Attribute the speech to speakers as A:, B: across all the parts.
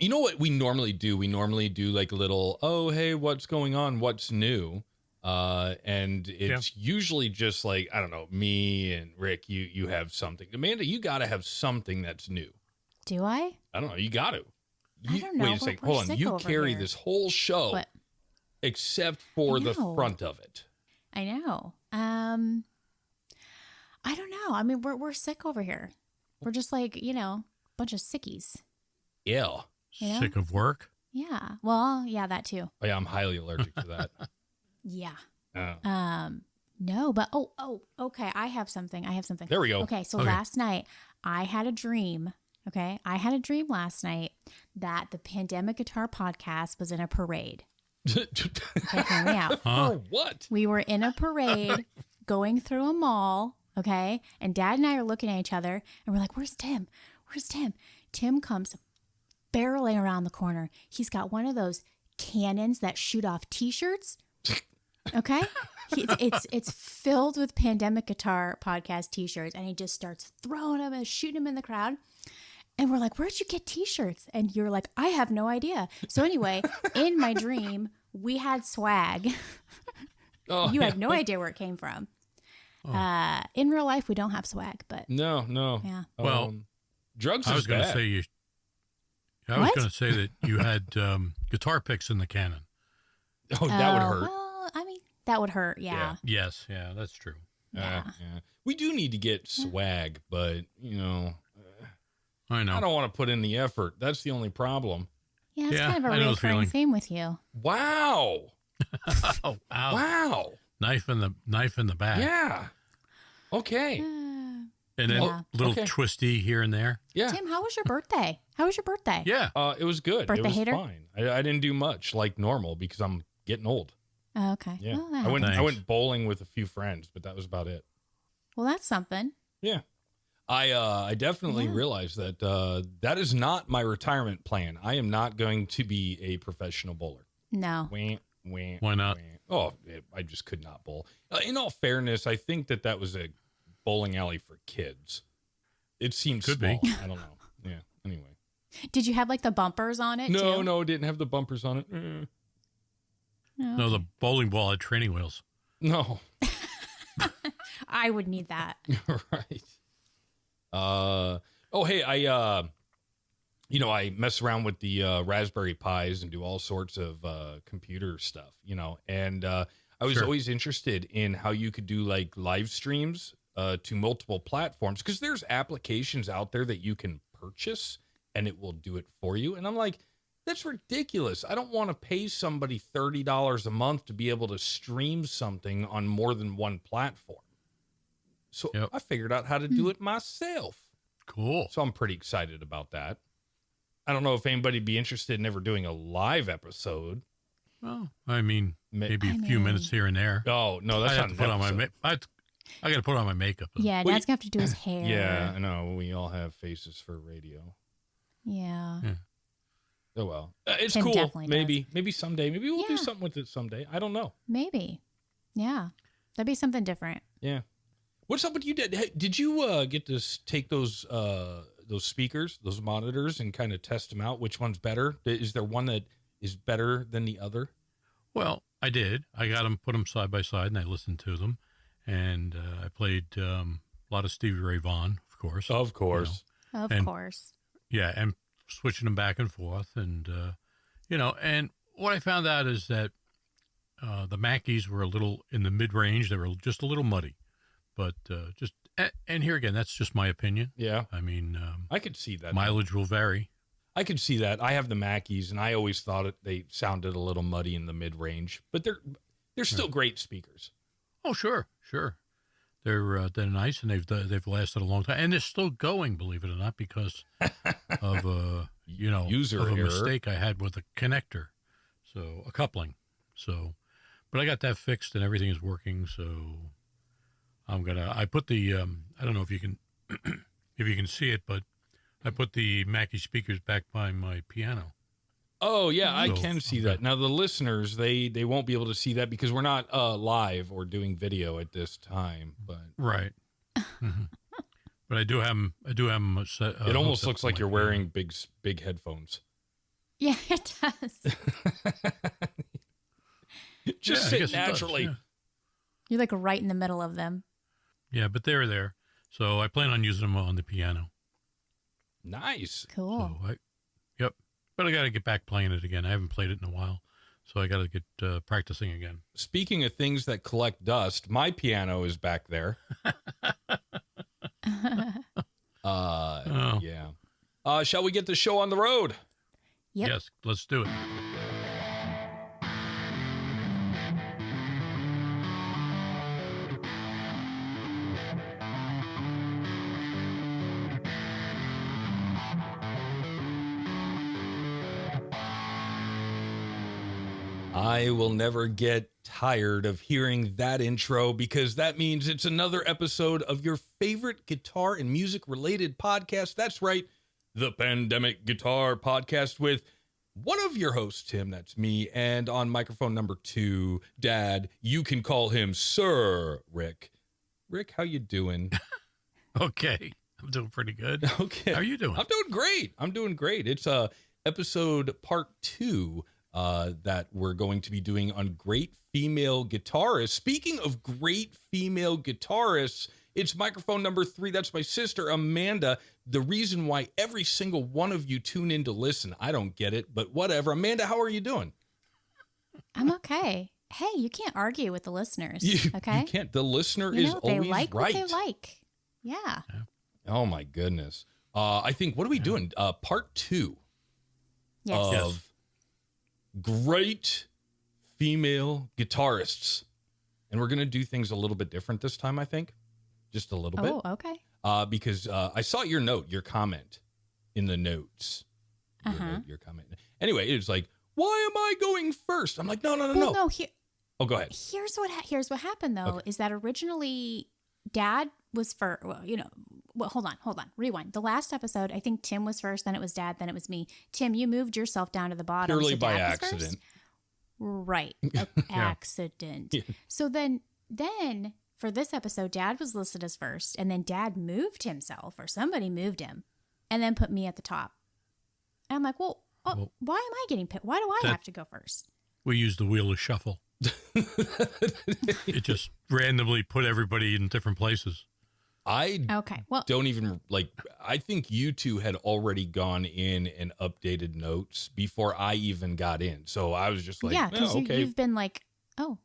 A: You know what we normally do? We normally do like a little, oh, hey, what's going on? What's new? And it's usually just like, I don't know, me and Rick, you have something. Amanda, you got to have something that's new.
B: Do I?
A: I don't know. You got to.
B: I don't know.
A: Wait a second. Hold on. You carry this whole show except for the front of it.
B: I know. I don't know. I mean, we're sick over here. We're just like, a bunch of sickies.
A: Yeah.
C: Sick of work?
B: Yeah. Well, yeah, that too.
A: Oh, yeah, I'm highly allergic to that.
B: Yeah.
A: Oh.
B: No, but okay. I have something.
A: There we go.
B: Okay, so last night I had a dream. Okay, I had a dream last night that the Pandemic Guitar Podcast was in a parade. Okay, hear me out.
A: For what?
B: We were in a parade going through a mall. Okay, and Dad and I are looking at each other, and we're like, "Where's Tim? Where's Tim?" Tim comes barreling around the corner. He's got one of those cannons that shoot off T-shirts. Okay, it's filled with Pandemic Guitar Podcast T-shirts, and he just starts throwing them and shooting them in the crowd. And we're like, "Where'd you get T-shirts?" And you're like, "I have no idea." So anyway, in my dream, we had swag. You had no idea where it came from. In real life, we don't have swag, but
A: no.
B: Yeah.
A: Well, drugs.
C: I was going to say I was going to say that you had guitar picks in the cannon.
A: Oh, that would hurt.
B: Well, I mean, that would hurt. Yeah.
C: Yes. Yeah, that's true.
B: Yeah.
A: We do need to get swag, but
C: I know.
A: I don't want to put in the effort. That's the only problem.
B: Yeah, it's kind of a recurring theme with you.
A: Wow.
C: Oh, wow.
A: Wow.
C: Knife in the back.
A: Yeah. Okay.
C: And then a little twisty here and there.
A: Yeah.
B: Tim, how was your birthday?
C: Yeah.
A: It was good.
B: Birthday
A: it was
B: hater?
A: fine. I didn't do much like normal because I'm getting old.
B: Oh, okay.
A: Yeah.
B: Well,
A: I went bowling with a few friends, but that was about it.
B: well, that's something.
A: Yeah. I definitely realized that that is not my retirement plan. I am not going to be a professional bowler.
B: No.
C: Why not?
A: Oh, I just could not bowl. In all fairness, I think that was a bowling alley for kids. It seems
C: Could
A: small.
C: be.
A: I don't know. Yeah. Anyway.
B: Did you have like the bumpers on it? too?
A: No, it didn't have the bumpers on it.
C: No, the bowling ball had training wheels.
A: No.
B: I would need that.
A: Right. Hey, I mess around with the Raspberry Pis and do all sorts of computer stuff, and I was always interested in how you could do like live streams to multiple platforms, because there's applications out there that you can purchase and it will do it for you. And I'm like, that's ridiculous. I don't want to pay somebody $30 a month to be able to stream something on more than one platform. So I figured out how to do it myself.
C: Cool.
A: So I'm pretty excited about that. I don't know if anybody'd be interested in ever doing a live episode.
C: Well, I mean, maybe a few minutes here and there.
A: Oh, no, that's not an episode.
C: I got to put on my makeup.
B: Yeah, Dad's going to have to do his hair.
A: Yeah, I know. We all have faces for radio.
B: Yeah.
A: Oh, well. It's
B: Tim
A: cool.
B: definitely
A: Maybe someday. Maybe we'll do something with it someday. I don't know.
B: Maybe. Yeah. That'd be something different.
A: Yeah. What's up with you? Did you get to take those speakers, those monitors, and kind of test them out? Which one's better? Is there one that is better than the other?
C: Well, I did. I got them, put them side by side, and I listened to them. And I played a lot of Stevie Ray Vaughan, of course.
A: Of course.
B: Of course.
C: Yeah, and switching them back and forth. And, and what I found out is that the Mackeys were a little in the mid-range. They were just a little muddy. But and here again, that's just my opinion. Yeah. I mean,
A: I could see that.
C: Mileage will vary.
A: I could see that. I have the Mackeys, and I always thought they sounded a little muddy in the mid-range, but they're still great speakers.
C: Oh, sure. They're nice, and they've lasted a long time, and they're still going, believe it or not, because of
A: user error.
C: Mistake I had with a connector, so a coupling. So, but I got that fixed, and everything is working. So, I put the I don't know if you can if you can see it, but I put the Mackie speakers back by my piano.
A: Oh, yeah, I can see that. Now, the listeners, they won't be able to see that because we're not live or doing video at this time. But
C: right. Mm-hmm. But I do have them set.
A: It almost looks like you're wearing big headphones.
B: Yeah, it does.
A: Just
C: I guess
A: sit
C: it does,
A: naturally.
C: yeah.
B: You're like right in the middle of them.
C: Yeah, but they're there. So I plan on using them on the piano.
A: Nice.
B: Cool.
C: So yep. But I got to get back playing it again. I haven't played it in a while. So I got to get practicing again.
A: Speaking of things that collect dust, my piano is back there.
C: Oh.
A: Yeah. Shall we get the show on the road?
B: Yep.
C: Yes, let's do it.
A: I will never get tired of hearing that intro because that means it's another episode of your favorite guitar and music related podcast. That's right, the Pandemic Guitar Podcast with one of your hosts, Tim, that's me, and on microphone number 2, Dad, you can call him Sir Rick. Rick, how you doing?
C: Okay. I'm doing pretty good.
A: Okay.
C: How are you doing?
A: I'm doing great. It's episode part 2 that we're going to be doing on Great Female Guitarists. Speaking of great female guitarists, it's microphone number 3. That's my sister, Amanda. The reason why every single one of you tune in to listen, I don't get it, but whatever. Amanda, how are you doing?
B: I'm okay. Hey, you can't argue with the listeners, okay?
A: You can't. The listener
B: You
A: is
B: know, they
A: always
B: like
A: right.
B: what they like. Yeah.
A: Oh, my goodness. I think, what are we doing? Part 2
B: Yes.
A: of
C: Yes.
A: Great Female Guitarists. And we're going to do things a little bit different this time, I think. Just a little bit.
B: Oh, okay.
A: Because I saw your note, your comment in the notes. Your comment. Anyway, it was like, why am I going first? I'm like, no.
B: Well, no.
A: Oh, go ahead.
B: Here's what happened though, is that originally Dad was first. Well, hold on. Rewind. The last episode, I think Tim was first, then it was Dad, then it was me. Tim, you moved yourself down to the bottom.
A: Purely
B: so
A: by
B: Dad was
A: accident.
B: first? Right. Accident.
A: Yeah.
B: So then for this episode, Dad was listed as first, and then Dad moved himself, or somebody moved him, and then put me at the top. And I'm like, well, why am I getting picked? Why do I have to go first?
C: We use the wheel of shuffle. It just randomly put everybody in different places.
B: Okay. Well,
A: Don't even I think you two had already gone in and updated notes before I even got in. So I was just like,
B: yeah, because
A: okay.
B: you've been like, oh,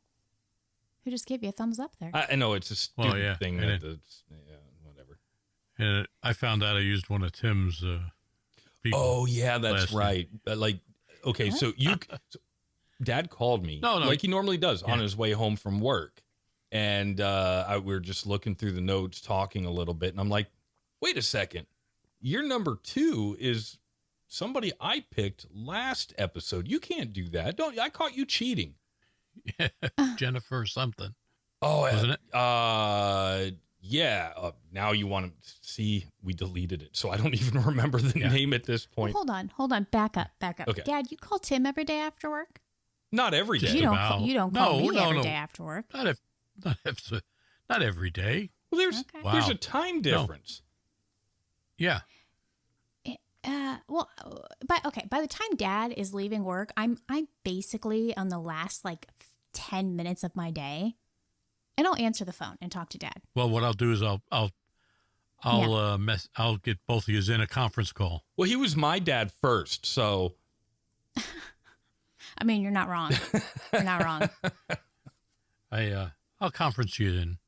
B: who just gave you a thumbs up there?
A: I know it's a stupid thing.
C: and
A: Whatever.
C: And I found out I used one of Tim's people.
A: Oh, yeah, that's
C: last
A: right. Okay,
B: What?
A: so Dad called me
C: No.
A: like he normally does on
C: Yeah.
A: his way home from work. And we were just looking through the notes, talking a little bit. And I'm like, wait a second. Your number 2 is somebody I picked last episode. You can't do that. I caught you cheating.
C: Jennifer something.
A: Oh,
C: Wasn't it?
A: Yeah. Now you want to see we deleted it. So I don't even remember the name at this point.
B: Well, hold on. Back up.
A: Okay.
B: Dad, you call Tim every day after work?
A: Not every day.
C: Just
B: You don't.
C: about.
B: You don't call
C: No,
B: me
C: no,
B: every
C: no.
B: day after work.
C: Not every day.
A: Well, there's
B: Okay.
C: Wow.
A: there's a time difference.
C: Yeah.
B: By the time Dad is leaving work, I'm basically on the last 10 minutes of my day, and I'll answer the phone and talk to Dad.
C: Well, what I'll do is I'll get both of you in a conference call.
A: Well, he was my dad first, so
B: I mean, you're not wrong. You're not wrong.
C: I'll conference you in.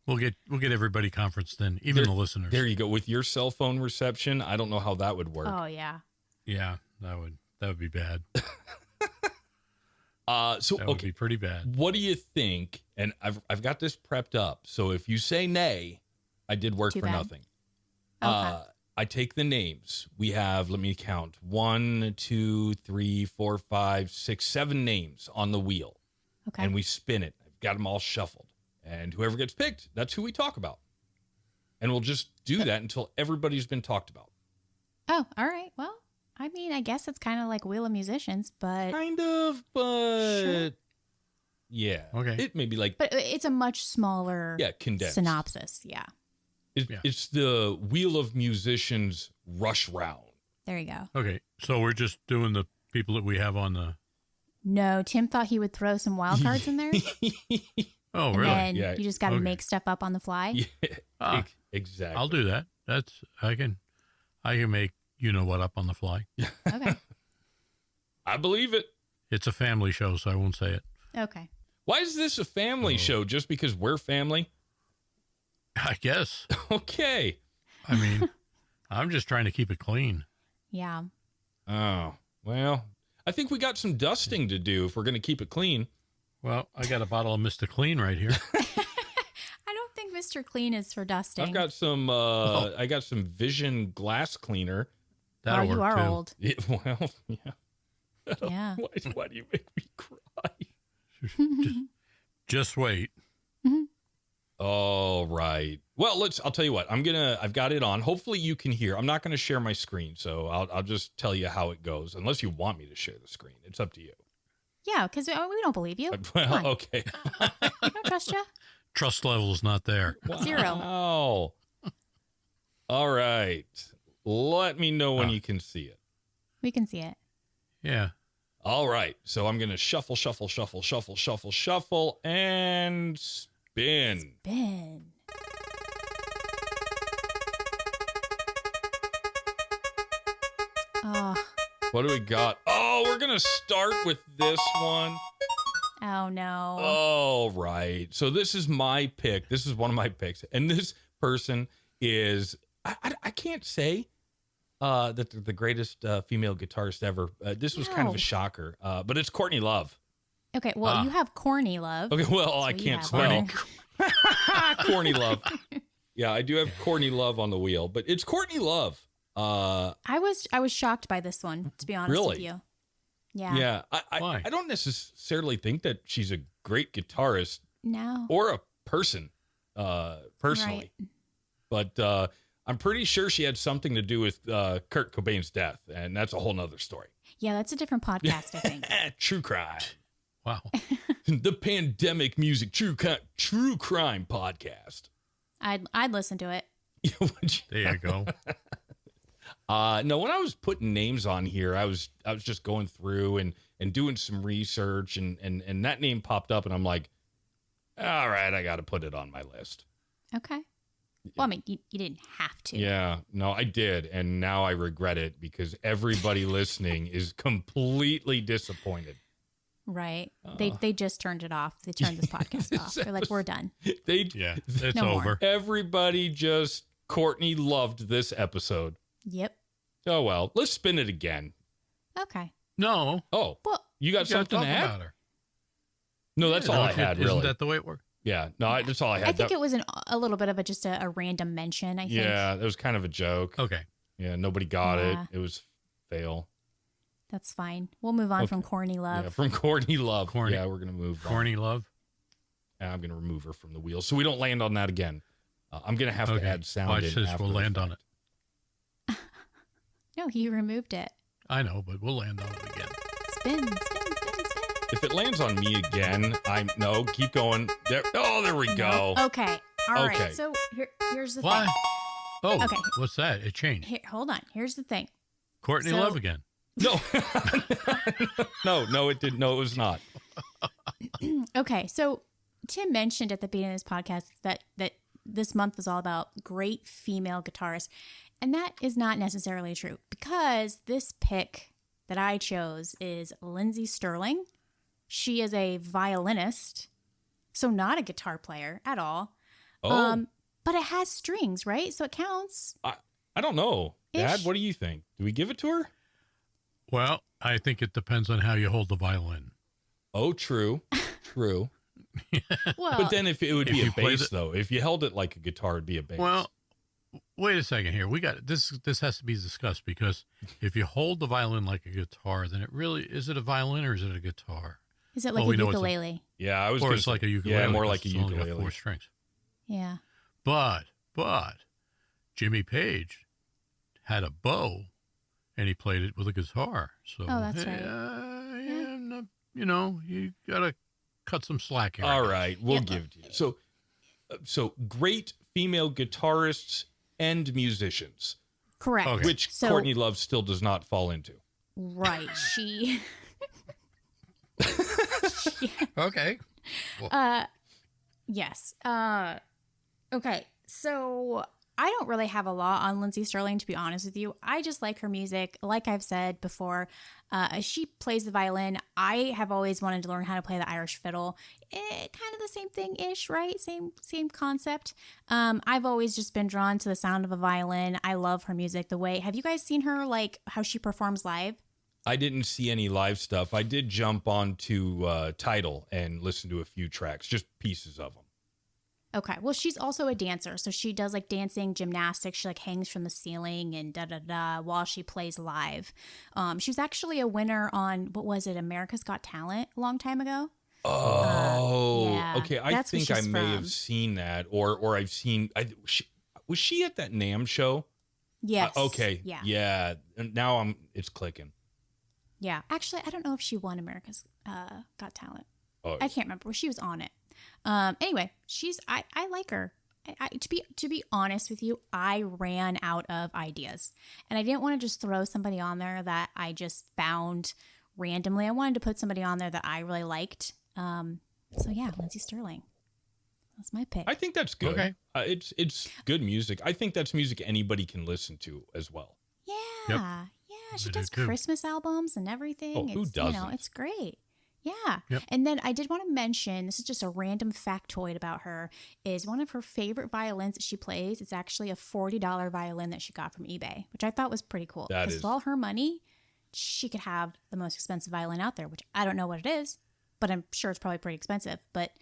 C: We'll get everybody conferenced in, even the listeners.
A: there you go. With your cell phone reception, I don't know how that would work.
B: Oh yeah.
C: Yeah, that would be bad.
A: So
C: That would be pretty bad.
A: what do you think? And I've got this prepped up. So if you say nay, I did work
B: Too
A: for
B: bad.
A: nothing.
B: Okay.
A: I take the names. We have, let me count, 1, 2, 3, 4, 5, 6, 7 names on the wheel.
B: Okay.
A: And we spin it. I've got them all shuffled. And whoever gets picked, that's who we talk about. And we'll just do that until everybody's been talked about.
B: Oh, all right. Well, I mean, I guess it's kind of like Wheel of Musicians, but
A: Kind of, but
B: Sure.
A: yeah.
C: Okay.
A: It may be
B: it's a much smaller
A: condensed.
B: synopsis. Yeah.
A: It's the Wheel of Musicians rush round.
B: There you go.
C: Okay, so we're just doing the people that we have on the.
B: No, Tim thought he would throw some wild cards in there.
C: Oh,
B: And
C: really?
B: then
A: Yeah.
B: you just got to
C: Okay.
B: make stuff up on the fly.
A: Yeah,
C: Ah,
A: exactly.
C: I'll do that. I can make what up on the fly.
B: Okay.
A: I believe it.
C: It's a family show, so I won't say it.
B: Okay.
A: Why is this a family show? Just because we're family?
C: I guess.
A: Okay.
C: I mean, I'm just trying to keep it clean.
B: Yeah.
A: Oh, well, I think we got some dusting to do if we're going to keep it clean.
C: Well, I got a bottle of Mr. Clean right here.
B: I don't think Mr. Clean is for dusting.
A: I've got some, I got some Vision glass cleaner.
C: That'll
B: you
C: work
B: are
C: too.
B: old.
A: Well, yeah.
B: Yeah.
A: Why do you make me cry?
C: Just wait.
A: All right. Well, I'll tell you what, I've got it on. Hopefully you can hear. I'm not going to share my screen, so I'll just tell you how it goes, unless you want me to share the screen. It's up to you.
B: Yeah, because we don't believe you. Come on.
A: Well, okay.
B: We don't trust you.
C: Trust level's not there.
B: Zero.
A: Wow. All right. Let me know when you can see it.
B: We can see it.
C: Yeah.
A: All right. So I'm going to shuffle, shuffle, shuffle, shuffle, shuffle, shuffle, and spin.
B: Ben. Oh,
A: What do we got? Oh, we're going to start with this one.
B: oh no.
A: All right. So this is my pick. This is one of my picks. And this person is, I can't say that they're the greatest female guitarist ever. This was kind of
B: No.
A: a shocker, but it's Courtney Love.
B: Okay, well, you have corny love.
A: Okay, well, I
B: what you
A: can't
B: have,
A: spell.
B: brother.
A: Courtney Love. Yeah, I do have Courtney Love on the wheel, but it's Courtney Love.
B: I was shocked by this one, to be honest with
A: Really?
B: you. Yeah.
A: Yeah,
C: Why?
A: I don't necessarily think that she's a great guitarist
B: No.
A: or a person, personally. But I'm pretty sure she had something to do with Kurt Cobain's death, and that's a whole nother story.
B: Yeah, that's a different podcast, I think.
A: True crime.
C: Wow.
A: The Pandemic Music True Crime Podcast.
B: I'd listen to it.
C: There you go.
A: No, when I was putting names on here, I was just going through and doing some research, and that name popped up, and I'm like, all right, I got to put it on my list.
B: Okay. Well, I mean, you didn't have to.
A: Yeah, no, I did, and now I regret it because everybody listening is completely disappointed.
B: Right. They just turned it off. They turned this podcast off. They're like, we're done.
C: Yeah, it's
B: No more.
C: over.
A: Everybody just Courtney loved this episode.
B: Yep.
A: Oh well, let's spin it again.
B: Okay.
C: No.
A: Oh,
B: Well,
A: you got
C: You gotta
A: something
C: talk
A: to add?
C: about her.
A: No, that's
C: Yeah,
A: all I
C: don't you-
A: had.
C: Isn't
A: Really?
C: that the way it works?
A: Yeah, no, that's all I had.
B: I think
A: That-
B: it was a little bit of just a random mention, I think.
A: yeah, that was kind of a joke.
C: Okay.
A: Yeah, nobody got
B: Yeah.
A: it. It was fail.
B: That's fine. We'll move on from corny love.
A: Yeah, from Courtney Love.
C: Corny-
A: Yeah, we're gonna move. on.
C: Corny love.
A: And I'm gonna remove her from the wheel, so we don't land on that again. I'm gonna have to
C: Okay.
A: add sound.
C: Watch
A: in
C: this.
A: after
C: We'll
A: the
C: land on
A: fact.
C: it.
B: No, he removed it.
C: I know, but we'll land on it again.
B: Spin, spin, spin, spin.
A: If it lands on me again, no, keep going. There. Oh, there we go.
B: Okay. All right.
A: Okay.
B: So here's the
C: Why?
B: thing.
C: Oh,
B: Okay.
C: what's that? It changed.
B: Here, hold on. Here's the thing.
C: Courtney
B: So-
C: Love again.
A: No, no, it didn't. No, it was not.
B: Okay. So Tim mentioned at the beginning of this podcast that this month was all about great female guitarists. And that is not necessarily true because this pick that I chose is Lindsey Sterling. She is a violinist, so not a guitar player at all.
A: Oh,
B: But it has strings, right? So it counts.
A: I don't know. Dad,
B: Ish.
A: what do you think? Do we give it to her?
C: Well, I think it depends on how you hold the violin.
A: Oh, true. True.
B: Well,
A: But then if it would
C: If
A: be a
C: you play
A: bass, though. If you held it like a guitar, it'd be a bass.
C: Well, wait a second here. We got this. This has to be discussed because if you hold the violin like a guitar, then it really is it a violin or is it a guitar?
B: is it like
C: we
B: a
C: know it's a-
B: ukulele?
A: yeah, I was
C: Or
A: gonna
C: it's
A: say-
C: like a ukulele.
A: Yeah, more
C: 'cause
A: like a
C: it's only got
A: ukulele.
C: 4 strings.
B: Yeah.
C: But Jimmy Page had a bow, and he played it with a guitar. So
B: Oh, that's right.
C: yeah, no, you gotta cut some slack here.
A: All right, we'll
B: Yep.
A: give it to you. So great female guitarists and musicians.
B: Correct.
C: Okay.
A: which
B: So-
A: Courtney Love still does not fall into.
B: Right. She.
C: Okay.
B: Yes. Okay. So I don't really have a lot on Lindsay Sterling, to be honest with you. I just like her music. Like I've said before, she plays the violin. I have always wanted to learn how to play the Irish fiddle. Kind of the same thing-ish, right? Same concept. I've always just been drawn to the sound of a violin. I love her music. Have you guys seen her, like, how she performs live?
A: I didn't see any live stuff. I did jump onto Tidal and listen to a few tracks, just pieces of them.
B: Okay. Well, she's also a dancer. So she does like dancing, gymnastics. She like hangs from the ceiling and while she plays live. She was actually a winner on, what was it, America's Got Talent a long time ago.
A: Oh,
B: yeah,
A: okay. I
B: that's where
A: think I
B: she's
A: may
B: from.
A: have seen that, or I've seen. Was she at that NAMM show?
B: Yes.
A: Okay.
B: Yeah.
A: Yeah. And now it's clicking.
B: Yeah. Actually, I don't know if she won America's Got Talent.
A: Oh,
B: I can't remember. She was on it. Anyway, I like her. To be honest with you, I ran out of ideas, and I didn't want to just throw somebody on there that I just found randomly. I wanted to put somebody on there that I really liked. So yeah, Lindsay Sterling. That's my pick.
A: I think that's good.
C: Okay.
A: It's good music. I think that's music anybody can listen to as well.
B: Yeah.
C: Yep.
B: Yeah, she
C: I do
B: does
C: too.
B: Christmas albums and everything.
A: Oh, who
B: it's,
A: doesn't?
B: it's great. Yeah.
C: Yep.
B: And then I did want to mention, this is just a random factoid about her, is one of her favorite violins that she plays. It's actually a $40 violin that she got from eBay, which I thought was pretty cool.
A: That
B: Because
A: is-
B: with all her money, she could have the most expensive violin out there, which I don't know what it is, but I'm sure it's probably pretty expensive. But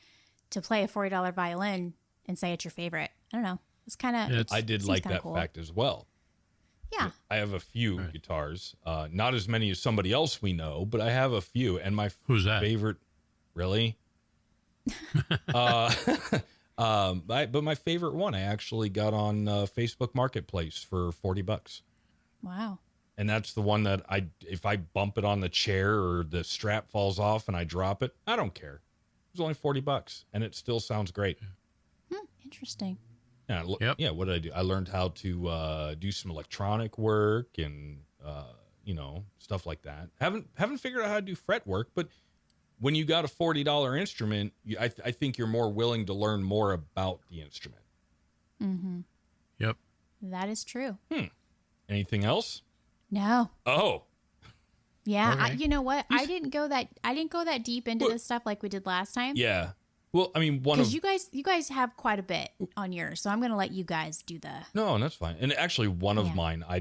B: to play a $40 violin and say it's your favorite, I don't know. It's kind of,
C: Yeah,
A: I did like that
B: cool.
A: fact as well.
B: Yeah.
A: I have a few
C: Right.
A: guitars, not as many as somebody else we know, but I have a few. And my
C: Who's that?
A: favorite, really? But my favorite one I actually got on Facebook Marketplace for $40.
B: Wow.
A: And that's the one that if I bump it on the chair or the strap falls off and I drop it, I don't care. It was only $40 and it still sounds great.
B: Interesting.
A: Yeah,
C: Yep.
A: yeah. What did I do? I learned how to do some electronic work and stuff like that. Haven't figured out how to do fret work, but when you got a $40 instrument, I think you're more willing to learn more about the instrument.
B: Mm-hmm.
C: Yep.
B: That is true.
A: Anything else?
B: No.
A: Oh,
B: Yeah,
C: Okay.
B: you know what? I didn't go that deep into
A: Well,
B: this stuff like we did last time.
A: yeah. Well, I mean, one of
B: Because you guys have quite a bit on yours, so I'm gonna let you guys do the.
A: no, that's fine. And actually, one of
B: Yeah.
A: mine, I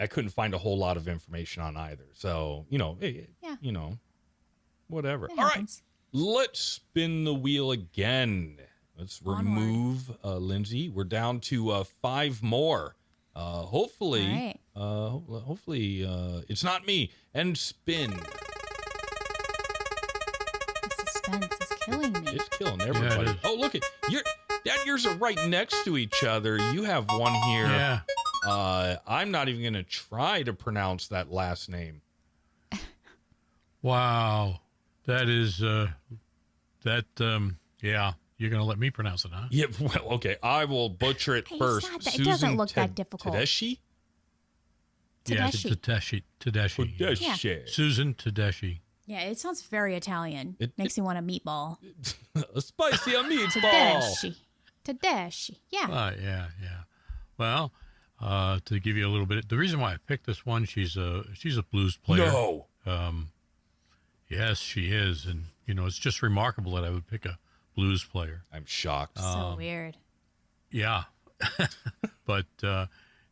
A: couldn't find a whole lot of information on either. So
B: Yeah.
A: Whatever.
B: It
A: All right.
B: happens.
A: Let's spin the wheel again. Let's
B: Onward.
A: remove Lindsay. We're down to 5 more. Hopefully,
B: All right.
A: hopefully it's not me. And spin.
B: The suspense is killing me.
A: It's killing everybody.
C: is.
A: Oh, look at yours are right next to each other. You have one here.
C: Yeah.
A: I'm not even going to try to pronounce that last name.
C: Wow. That is yeah. You're gonna let me pronounce it, huh?
A: Yeah, well, okay. I will butcher it
B: Hey, it's
A: first.
B: not that- it doesn't look that difficult.
A: Tedeschi?
C: Yes,
B: Tedeschi.
C: Tedeschi.
A: Tedeschi.
C: Susan Tedeschi.
B: Yeah, it sounds very Italian.
A: It-
B: Makes me want a meatball.
A: A spicy meatball.
B: Tedeschi. Yeah.
C: Yeah. Well, to give you a little bit, the reason why I picked this one, she's a blues player.
A: No.
C: Yes, she is, and it's just remarkable that I would pick a blues player.
A: I'm shocked.
B: So weird.
C: Yeah, but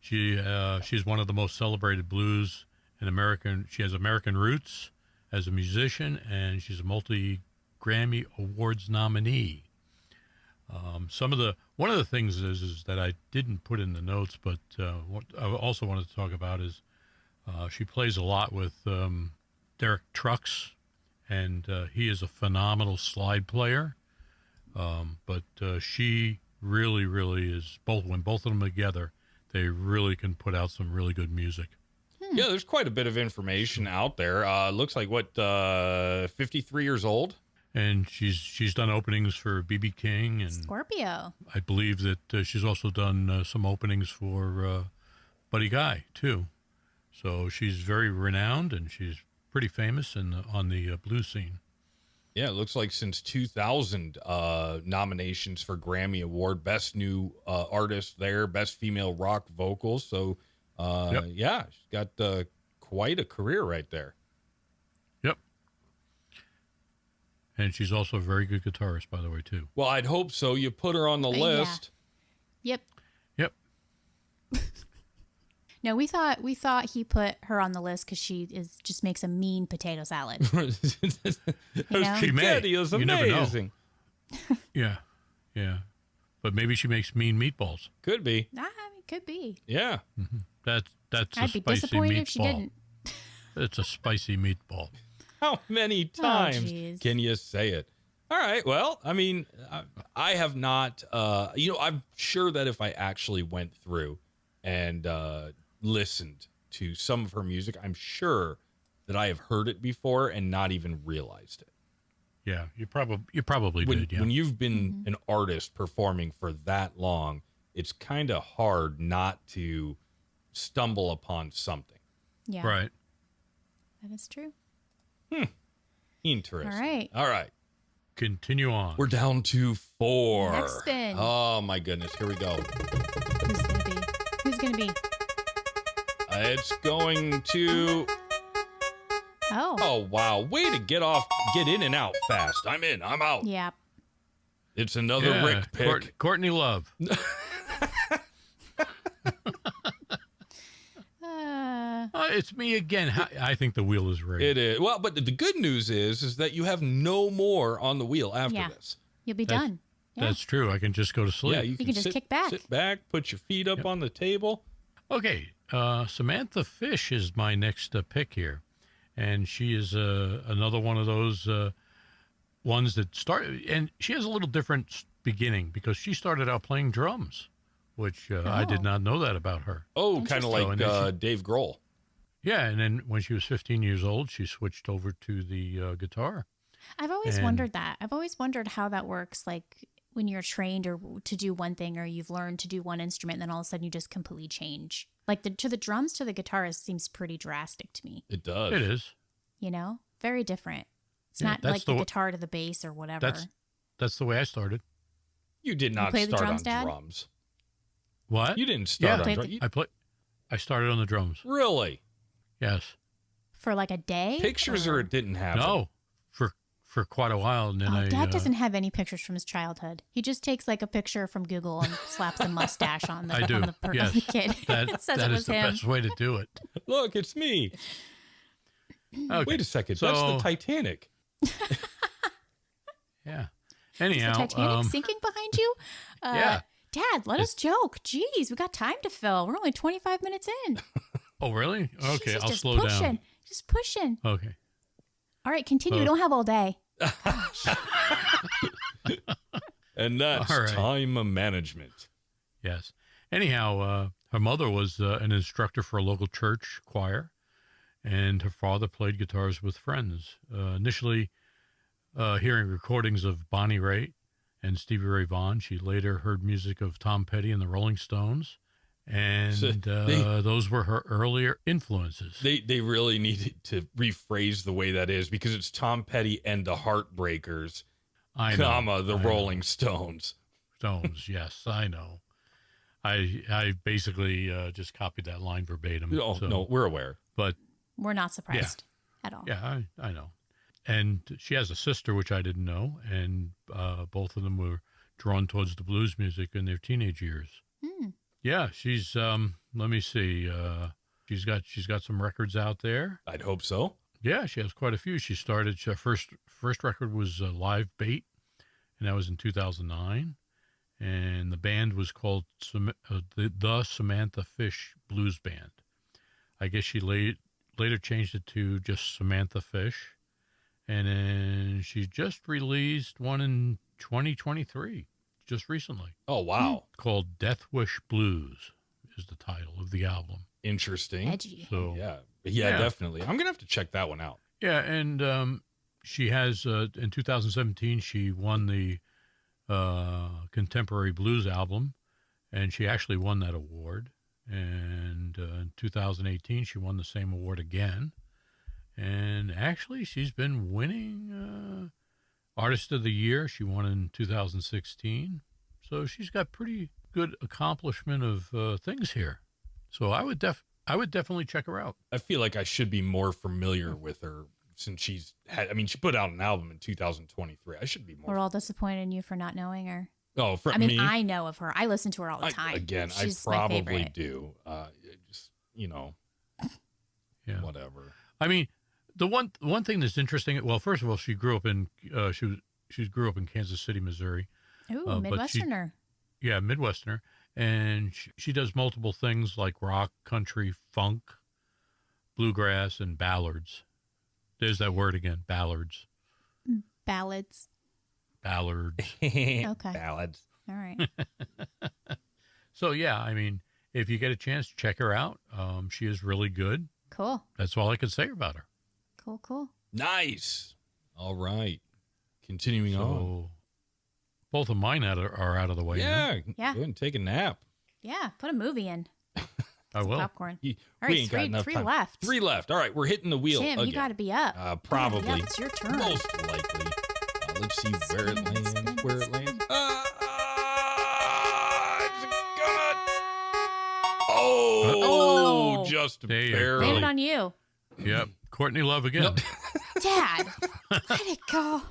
C: she's one of the most celebrated blues in American. She has American roots as a musician, and she's a multi-Grammy Awards nominee. One of the things is that I didn't put in the notes, but what I also wanted to talk about is she plays a lot with Derek Trucks, and he is a phenomenal slide player. But she really, really is when both of them together, they really can put out some really good music.
A: Yeah, there's quite a bit of information out there. Looks like 53 years old.
C: And she's done openings for B.B. King, and
B: Scorpio.
C: I believe that she's also done some openings for buddy guy too. So she's very renowned and she's pretty famous on the blues scene.
A: Yeah, it looks like since 2000, nominations for Grammy Award, Best New Artist there, Best Female Rock Vocals. So, yeah, she's got quite a career right there.
C: Yep. And she's also a very good guitarist, by the way, too.
A: Well, I'd hope so. You put her on the list.
B: Yep.
C: Yep.
B: No, we thought he put her on the list because she just makes a mean potato salad.
A: She may. Is
C: You never know.
A: amazing.
C: Yeah. But maybe she makes mean meatballs.
A: Could be.
B: Could be.
A: Yeah.
C: Mm-hmm. That's a
B: I'd be
C: spicy
B: disappointed
C: meatball.
B: if she didn't.
C: It's a spicy meatball.
A: How many times
B: geez.
A: can you say it? All right. Well, I mean, I have not, I'm sure that if I actually went through and listened to some of her music, I'm sure that I have heard it before and not even realized it.
C: Yeah, you probably did. Yeah.
A: When you've been an artist performing for that long, it's kind of hard not to stumble upon something.
B: Yeah.
C: Right.
B: That is true.
A: Interesting.
B: All right.
C: Continue on.
A: We're down to 4.
B: Next spin.
A: Oh my goodness. Here we go.
B: Who's gonna be?
A: It's going to. Oh, wow. Way to get in and out fast. I'm in. I'm out.
B: Yeah.
A: It's another Rick pick.
C: Courtney Love. It's me again. I think the wheel is rigged.
A: It is. Well, but the good news is that you have no more on the wheel after this.
B: You'll be done. Yeah.
C: That's true. I can just go to sleep.
A: Yeah, you can
B: just kick back.
A: Sit back, put your feet up on the table.
C: Okay. Samantha Fish is my next pick here. And she is another one of those ones that started, and she has a little different beginning because she started out playing drums, which I did not know that about her.
A: Oh, kind of like Dave Grohl.
C: Yeah, and then when she was 15 years old, she switched over to the guitar.
B: I've always wondered that. I've always wondered how that works, like when you're trained or to do one thing or you've learned to do one instrument, and then all of a sudden you just completely change. Like to the drums to the guitar seems pretty drastic to me.
A: It does.
C: It is.
B: You know? Very different. It's not like the guitar to the bass or whatever.
C: That's the way I started.
A: You did not
B: play the
A: start
B: drums,
A: on
B: Dad?
A: drums.
C: What?
A: You didn't start on
B: drums.
A: drums.
C: I started on the drums.
A: Really?
C: Yes.
B: For like a day?
A: Pictures or it didn't happen?
C: No, for quite a while. And then
B: Dad doesn't have any pictures from his childhood. He just takes like a picture from Google and slaps a mustache on the,
C: I do.
B: on the,
C: Yes.
B: the kid.
C: That,
B: says
C: that
B: it
C: is
B: was
C: the
B: him.
C: best way to do it.
A: Look, it's me.
C: Okay.
A: Wait a second.
C: So,
A: that's the Titanic.
C: Yeah.
B: Is
C: Anyhow.
B: the Titanic sinking behind you?
C: Yeah.
B: Dad, let us joke. Jeez, we got time to fill. We're only 25 minutes in.
C: Oh, really? Okay,
B: Jesus,
C: I'll
B: just
C: slow
B: pushing.
C: down.
B: Just pushing.
C: Okay.
B: All right, continue. We don't have all day.
A: And that's
C: All right.
A: time management.
C: Yes. Anyhow, her mother was an instructor for a local church choir, and her father played guitars with friends. Initially, hearing recordings of Bonnie Raitt and Stevie Ray Vaughan, she later heard music of Tom Petty and the Rolling Stones, and those were her earlier influences.
A: They really needed to rephrase the way that is because it's Tom Petty and the Heartbreakers, the Rolling Stones.
C: Stones, yes, I know. I basically just copied that line verbatim.
A: Oh, no, we're aware.
C: But
B: we're not surprised at all.
C: Yeah, I know. And she has a sister, which I didn't know, and both of them were drawn towards the blues music in their teenage years. Yeah, she's let me see. She's got some records out there.
A: I'd hope so.
C: Yeah, she has quite a few. Her first record was Live Bait, and that was in 2009. And the band was called the Samantha Fish Blues Band. I guess she later changed it to just Samantha Fish. And then she just released one in 2023, just recently.
A: Oh, wow.
C: Called Death Wish Blues is the title of the album.
A: Interesting.
B: Edgy.
C: So,
A: yeah, definitely. I'm going to have to check that one out.
C: Yeah, and she has, in 2017, she won the Contemporary Blues album, and she actually won that award. And in 2018, she won the same award again. And actually, she's been winning Artist of the Year. She won in 2016. So she's got pretty good accomplishment of things here. So I would definitely check her out.
A: I feel like I should be more familiar with her since she put out an album in 2023. I should be more.
B: We're all disappointed in you for not knowing her.
A: Oh, for
B: I mean,
A: me,
B: I know of her. I listen to her all the time. She's
A: I
B: my
A: probably
B: favorite.
A: do. Just,
C: Yeah.
A: whatever.
C: I mean, the one thing that's interesting. Well, first of all, she grew up in she grew up in Kansas City, Missouri.
B: Ooh,
C: but
B: Midwesterner.
C: Yeah, Midwesterner, and she does multiple things like rock, country, funk, bluegrass, and ballads. There's that word again, ballads.
B: Ballads.
C: Ballads.
B: Okay.
A: Ballads.
B: All right.
C: So yeah, I mean, if you get a chance, check her out. She is really good.
B: Cool.
C: That's all I can say about her.
B: Cool.
A: Nice. All right. Continuing on.
C: So both of mine are out of the way.
A: Yeah.
B: Yeah.
A: Go ahead and take a nap.
B: Yeah. Put a movie in.
C: I will.
B: Popcorn.
A: We
B: All right,
A: ain't got enough
B: three
A: time.
B: left.
A: 3 left. All right. We're hitting the wheel
B: Tim,
A: again.
B: you got to be up.
A: Probably.
B: Yeah, it's your turn.
A: Most likely. Let's see where it lands. Where it lands. It's good. Oh, just
C: There you
A: barely.
B: Blame it on you.
C: Yep. Courtney Love again.
B: Dad, let it go.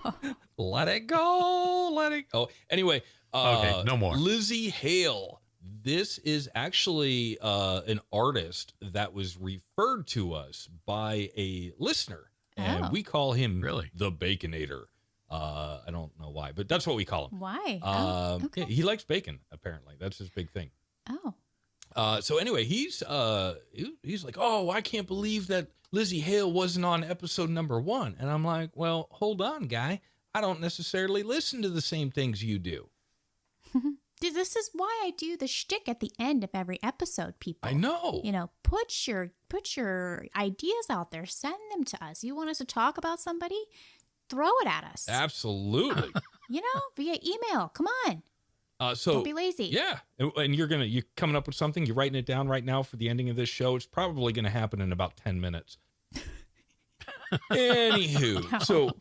A: Let it go. Let it go. Anyway.
C: Okay, no more.
A: Lizzie Hale. This is actually an artist that was referred to us by a listener. And
B: Oh.
A: we call him
C: Really?
A: the Baconator. I don't know why, but that's what we call him.
B: Why?
A: Yeah, he likes bacon, apparently. That's his big thing.
B: Oh.
A: So anyway, he's like, oh, I can't believe that Lizzie Hale wasn't on episode number 1. And I'm like, well, hold on, guy. I don't necessarily listen to the same things you do.
B: Dude, this is why I do the shtick at the end of every episode, people.
A: I know.
B: You know, put your ideas out there. Send them to us. You want us to talk about somebody? Throw it at us.
A: Absolutely.
B: You know, via email. Come on.
A: So
B: Don't be lazy.
A: Yeah. And you're coming up with something. You're writing it down right now for the ending of this show. It's probably going to happen in about 10 minutes. Anywho,
B: No.
A: so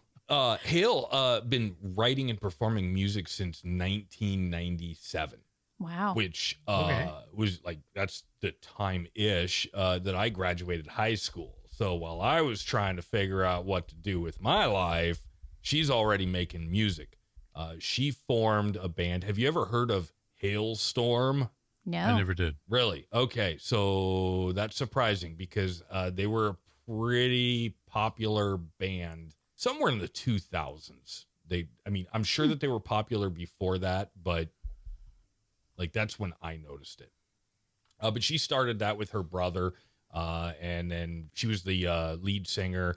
A: Hale been writing and performing music since 1997,
B: Wow.
A: which
C: Okay.
A: was like, that's the time-ish that I graduated high school. So while I was trying to figure out what to do with my life, she's already making music. She formed a band. Have you ever heard of Hailstorm?
B: No.
C: I never did.
A: Really? Okay. So that's surprising because they were a pretty popular band somewhere in the 2000s. I'm sure that they were popular before that, but like that's when I noticed it. But she started that with her brother, and then she was the lead singer,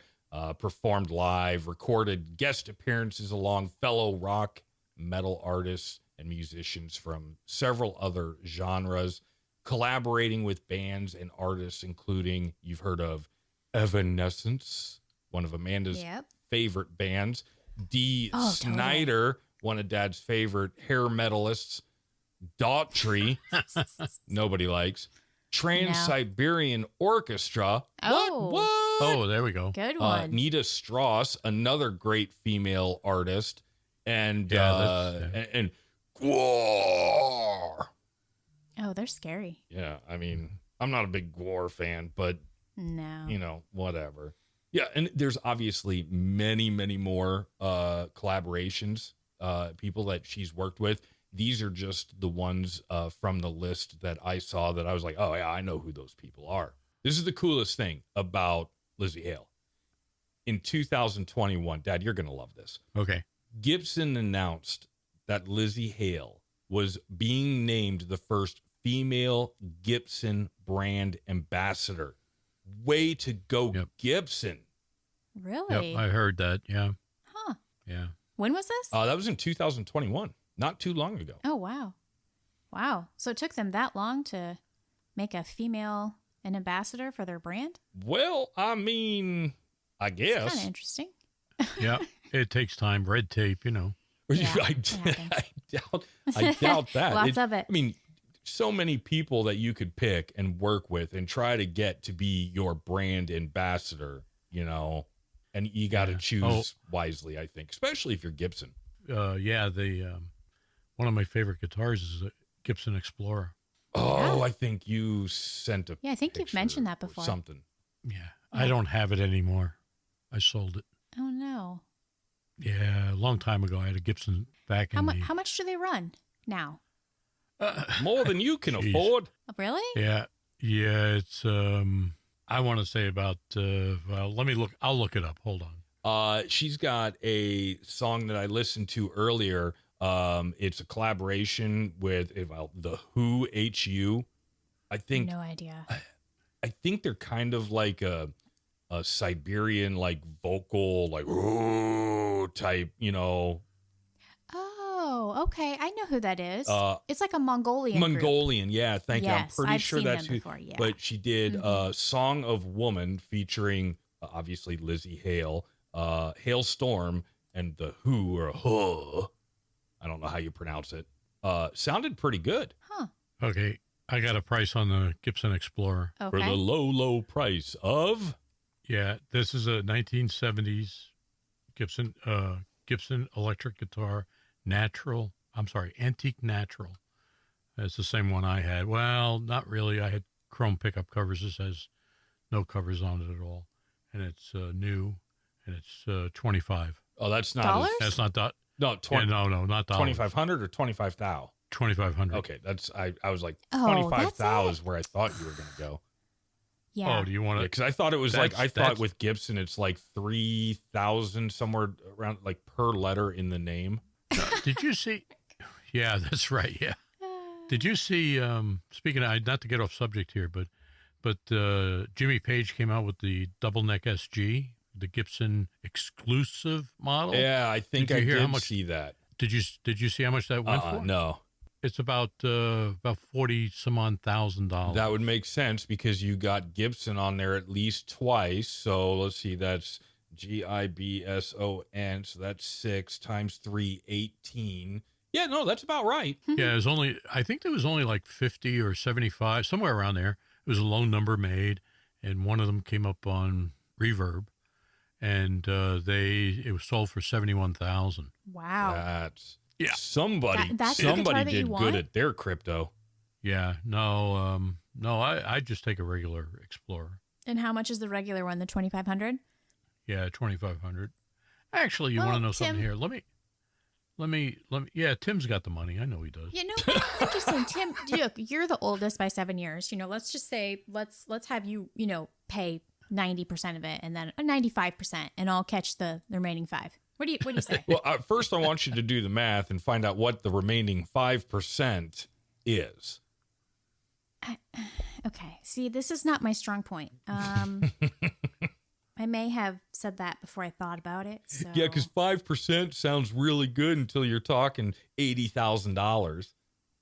A: performed live, recorded guest appearances along fellow rock, metal artists and musicians from several other genres, collaborating with bands and artists, including, you've heard of Evanescence, one of Amanda's
B: Yep.
A: favorite bands, Dee
B: Oh,
A: Snider, one of Dad's favorite hair metalists, Daughtry, nobody likes, Trans-Siberian Orchestra.
B: Oh.
A: What?
C: Oh, there we go.
B: Good one.
A: Nita Strauss, another great female artist, and
C: Yeah,
A: and Gwar.
B: Oh, they're scary.
A: Yeah, I mean, I'm not a big Gwar fan, but
B: No.
A: whatever. Yeah, and there's obviously many, many more collaborations, people that she's worked with. These are just the ones from the list that I saw that I was like, oh yeah, I know who those people are. This is the coolest thing about Lizzie Hale. In 2021, Dad, you're going to love this.
C: Okay.
A: Gibson announced that Lizzie Hale was being named the first female Gibson brand ambassador. Way to go,
C: Yep.
A: Gibson.
B: Really?
C: Yep, I heard that. Yeah.
B: Huh.
C: Yeah.
B: When was this?
A: That was in 2021, not too long ago.
B: Oh, wow. Wow. So it took them that long to make a female an ambassador for their brand?
A: Well, I mean, I
B: Kind
A: guess.
B: of interesting.
C: Yeah. It takes time, red tape,
B: Yeah,
A: I
B: it happens.
A: doubt that.
B: Lots of it.
A: I mean, so many people that you could pick and work with and try to get to be your brand ambassador, and you got to choose wisely, I think, especially if you're Gibson.
C: One of my favorite guitars is a Gibson Explorer.
A: Oh,
B: Yeah.
A: I think you sent a
B: Yeah, I think you've mentioned that
A: or
B: before.
A: something.
C: Yeah, I don't have it anymore. I sold it.
B: Oh no.
C: Yeah, a long time ago. I had a Gibson back in
B: How much do they run now?
A: More than you can
C: Jeez.
A: afford.
B: Oh, really?
C: Yeah, it's I want to say about let me look. I'll look it up. Hold on.
A: She's got a song that I listened to earlier. It's a collaboration with the Who, HU. I think
B: No idea.
A: I think they're kind of like a Siberian like vocal like ooh type,
B: Oh, okay. I know who that is. It's like a Mongolian group.
A: Mongolian, yeah, thank you. I'm
B: Yes,
A: pretty
B: I've
A: sure
B: seen
A: that's
B: them
A: who.
B: before, yeah.
A: But she did Song of Woman featuring obviously Lizzie Hale, Hailstorm, and the Who or Huh. I don't know how you pronounce it. Sounded pretty good.
B: Huh.
C: Okay, I got a price on the Gibson Explorer.
A: For the
B: Okay.
A: low price of
C: Yeah, this is a 1970s Gibson electric guitar, antique natural. It's the same one I had. Well, not really. I had chrome pickup covers. This has no covers on it at all, and it's new, and it's 25.
A: Oh, that's not
B: Dollars?
C: That's not that.
A: No, 20,
C: Yeah, no, not dollars.
A: 2,500 or 25,000.
C: 2,500.
A: Okay, that's I was like
B: Oh,
A: 25,000
B: that's
A: is where I thought you were going to go.
B: Yeah.
C: Oh, do you want to?
A: Because I thought it was like I thought
C: that's-
A: with Gibson it's like 3,000 somewhere around like per letter in the name.
C: Did you see? Yeah, that's right. Yeah. Did you see? Speaking of, not to get off subject here, but Jimmy Page came out with the double neck SG, the Gibson exclusive model.
A: Yeah, I think
C: Did
A: I
C: you hear how
A: did
C: much-
A: see that.
C: Did you see how much that went for?
A: No,
C: It's about 40 some odd $1,000.
A: that would make sense because you got Gibson on there at least twice. So let's see, that's GIBSON. So that's 6 times 3, 18. Yeah, no, that's about right.
C: Yeah, it was only. I think there was only like 50 or 75, somewhere around there. It was a low number made, and one of them came up on Reverb, and it was sold for 71,000.
B: Wow.
A: That's
C: Yeah.
A: somebody.
B: That's the guitar
A: somebody
B: that you
A: did
B: want?
A: good at their crypto.
C: Yeah, no, I just take a regular Explorer.
B: And how much is the regular one? The 2,500?
C: Yeah, 2,500. Actually, you want
B: Well,
C: to know something
B: Tim-
C: here? Let me. Yeah, Tim's got the money. I know he does.
B: Yeah, no, I'm just saying, Tim, look, you're the oldest by 7 years. Let's just say, let's have you, pay 90% of it and then 95%, and I'll catch the remaining 5. What do you say?
A: Well, first I want you to do the math and find out what the remaining 5% is.
B: Okay. See, this is not my strong point. I may have said that before I thought about it. So.
A: Yeah, because 5% sounds really good until you're talking $80,000.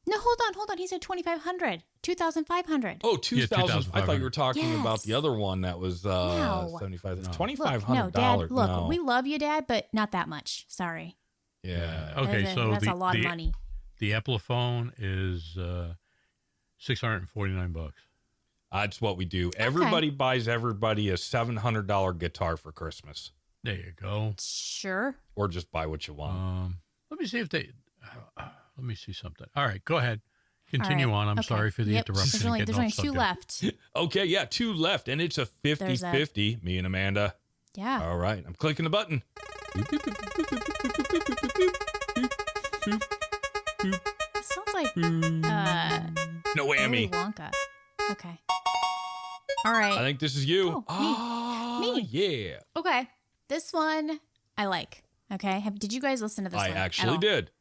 B: No, hold on. He said 2,500, 2,500.
A: Oh, 2,000. I thought you were talking about
B: Yes.
A: the other one that was
B: No.
A: 75.
C: No.
A: $2,500.
B: Dad. Look,
A: no.
B: we love you, Dad, but not that much. Sorry.
A: Yeah.
C: Okay, so
B: that's a lot of money.
C: The Epiphone is $649.
A: That's what we do. Everybody buys everybody a $700 guitar for Christmas.
C: There you go.
B: Sure.
A: Or just buy what you want.
C: Let me see if they. Let me see something. All right, go ahead. Continue
B: All right.
C: on. I'm
B: Okay.
C: sorry for the
B: Yep.
C: interruption.
B: There's
C: and
B: only
C: getting
B: two
C: off subject.
B: left.
A: Okay, yeah, 2 left, and it's a 50-50, me and Amanda.
B: Yeah.
A: All right, I'm clicking the button.
B: It sounds like
A: No
B: Willy
A: whammy.
B: Wonka. Okay. All right.
A: I think this is you.
B: Oh, me.
A: Ah,
B: Me.
A: yeah.
B: Okay. This one I like. Okay. Did you guys listen to this
A: I
B: one? at
A: actually
B: all?
A: did.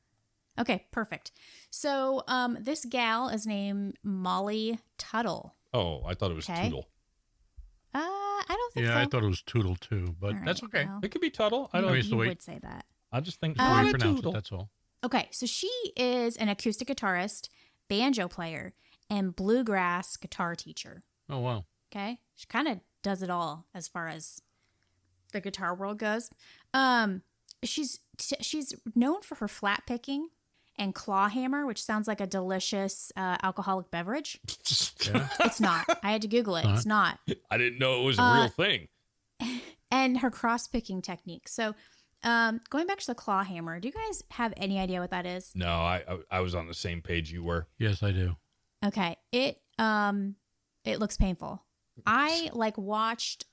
B: Okay, perfect. So this gal is named Molly Tuttle.
A: Oh, I thought it was
B: Okay.
A: Toodle.
B: I don't think so.
C: Yeah, I thought it was Tootle too, but
B: All
C: that's
B: right,
C: okay.
B: well,
A: It could be Tuttle. I
B: you
A: don't.
C: mean, it's the way-
B: would say that.
A: I just think
C: The way you
A: oh,
C: pronounce
A: Toodle.
C: it, that's all.
B: Okay, so she is an acoustic guitarist, banjo player, and bluegrass guitar teacher.
C: Oh wow.
B: Okay, she kind of does it all as far as the guitar world goes. She's known for her flat picking and claw hammer, which sounds like a delicious alcoholic beverage.
C: Yeah.
B: It's not. I had to Google it. It's not.
A: I didn't know it was a real thing.
B: And her cross-picking technique. So going back to the claw hammer, do you guys have any idea what that is?
A: No, I was on the same page you were.
C: Yes, I do.
B: Okay. It looks painful. I watched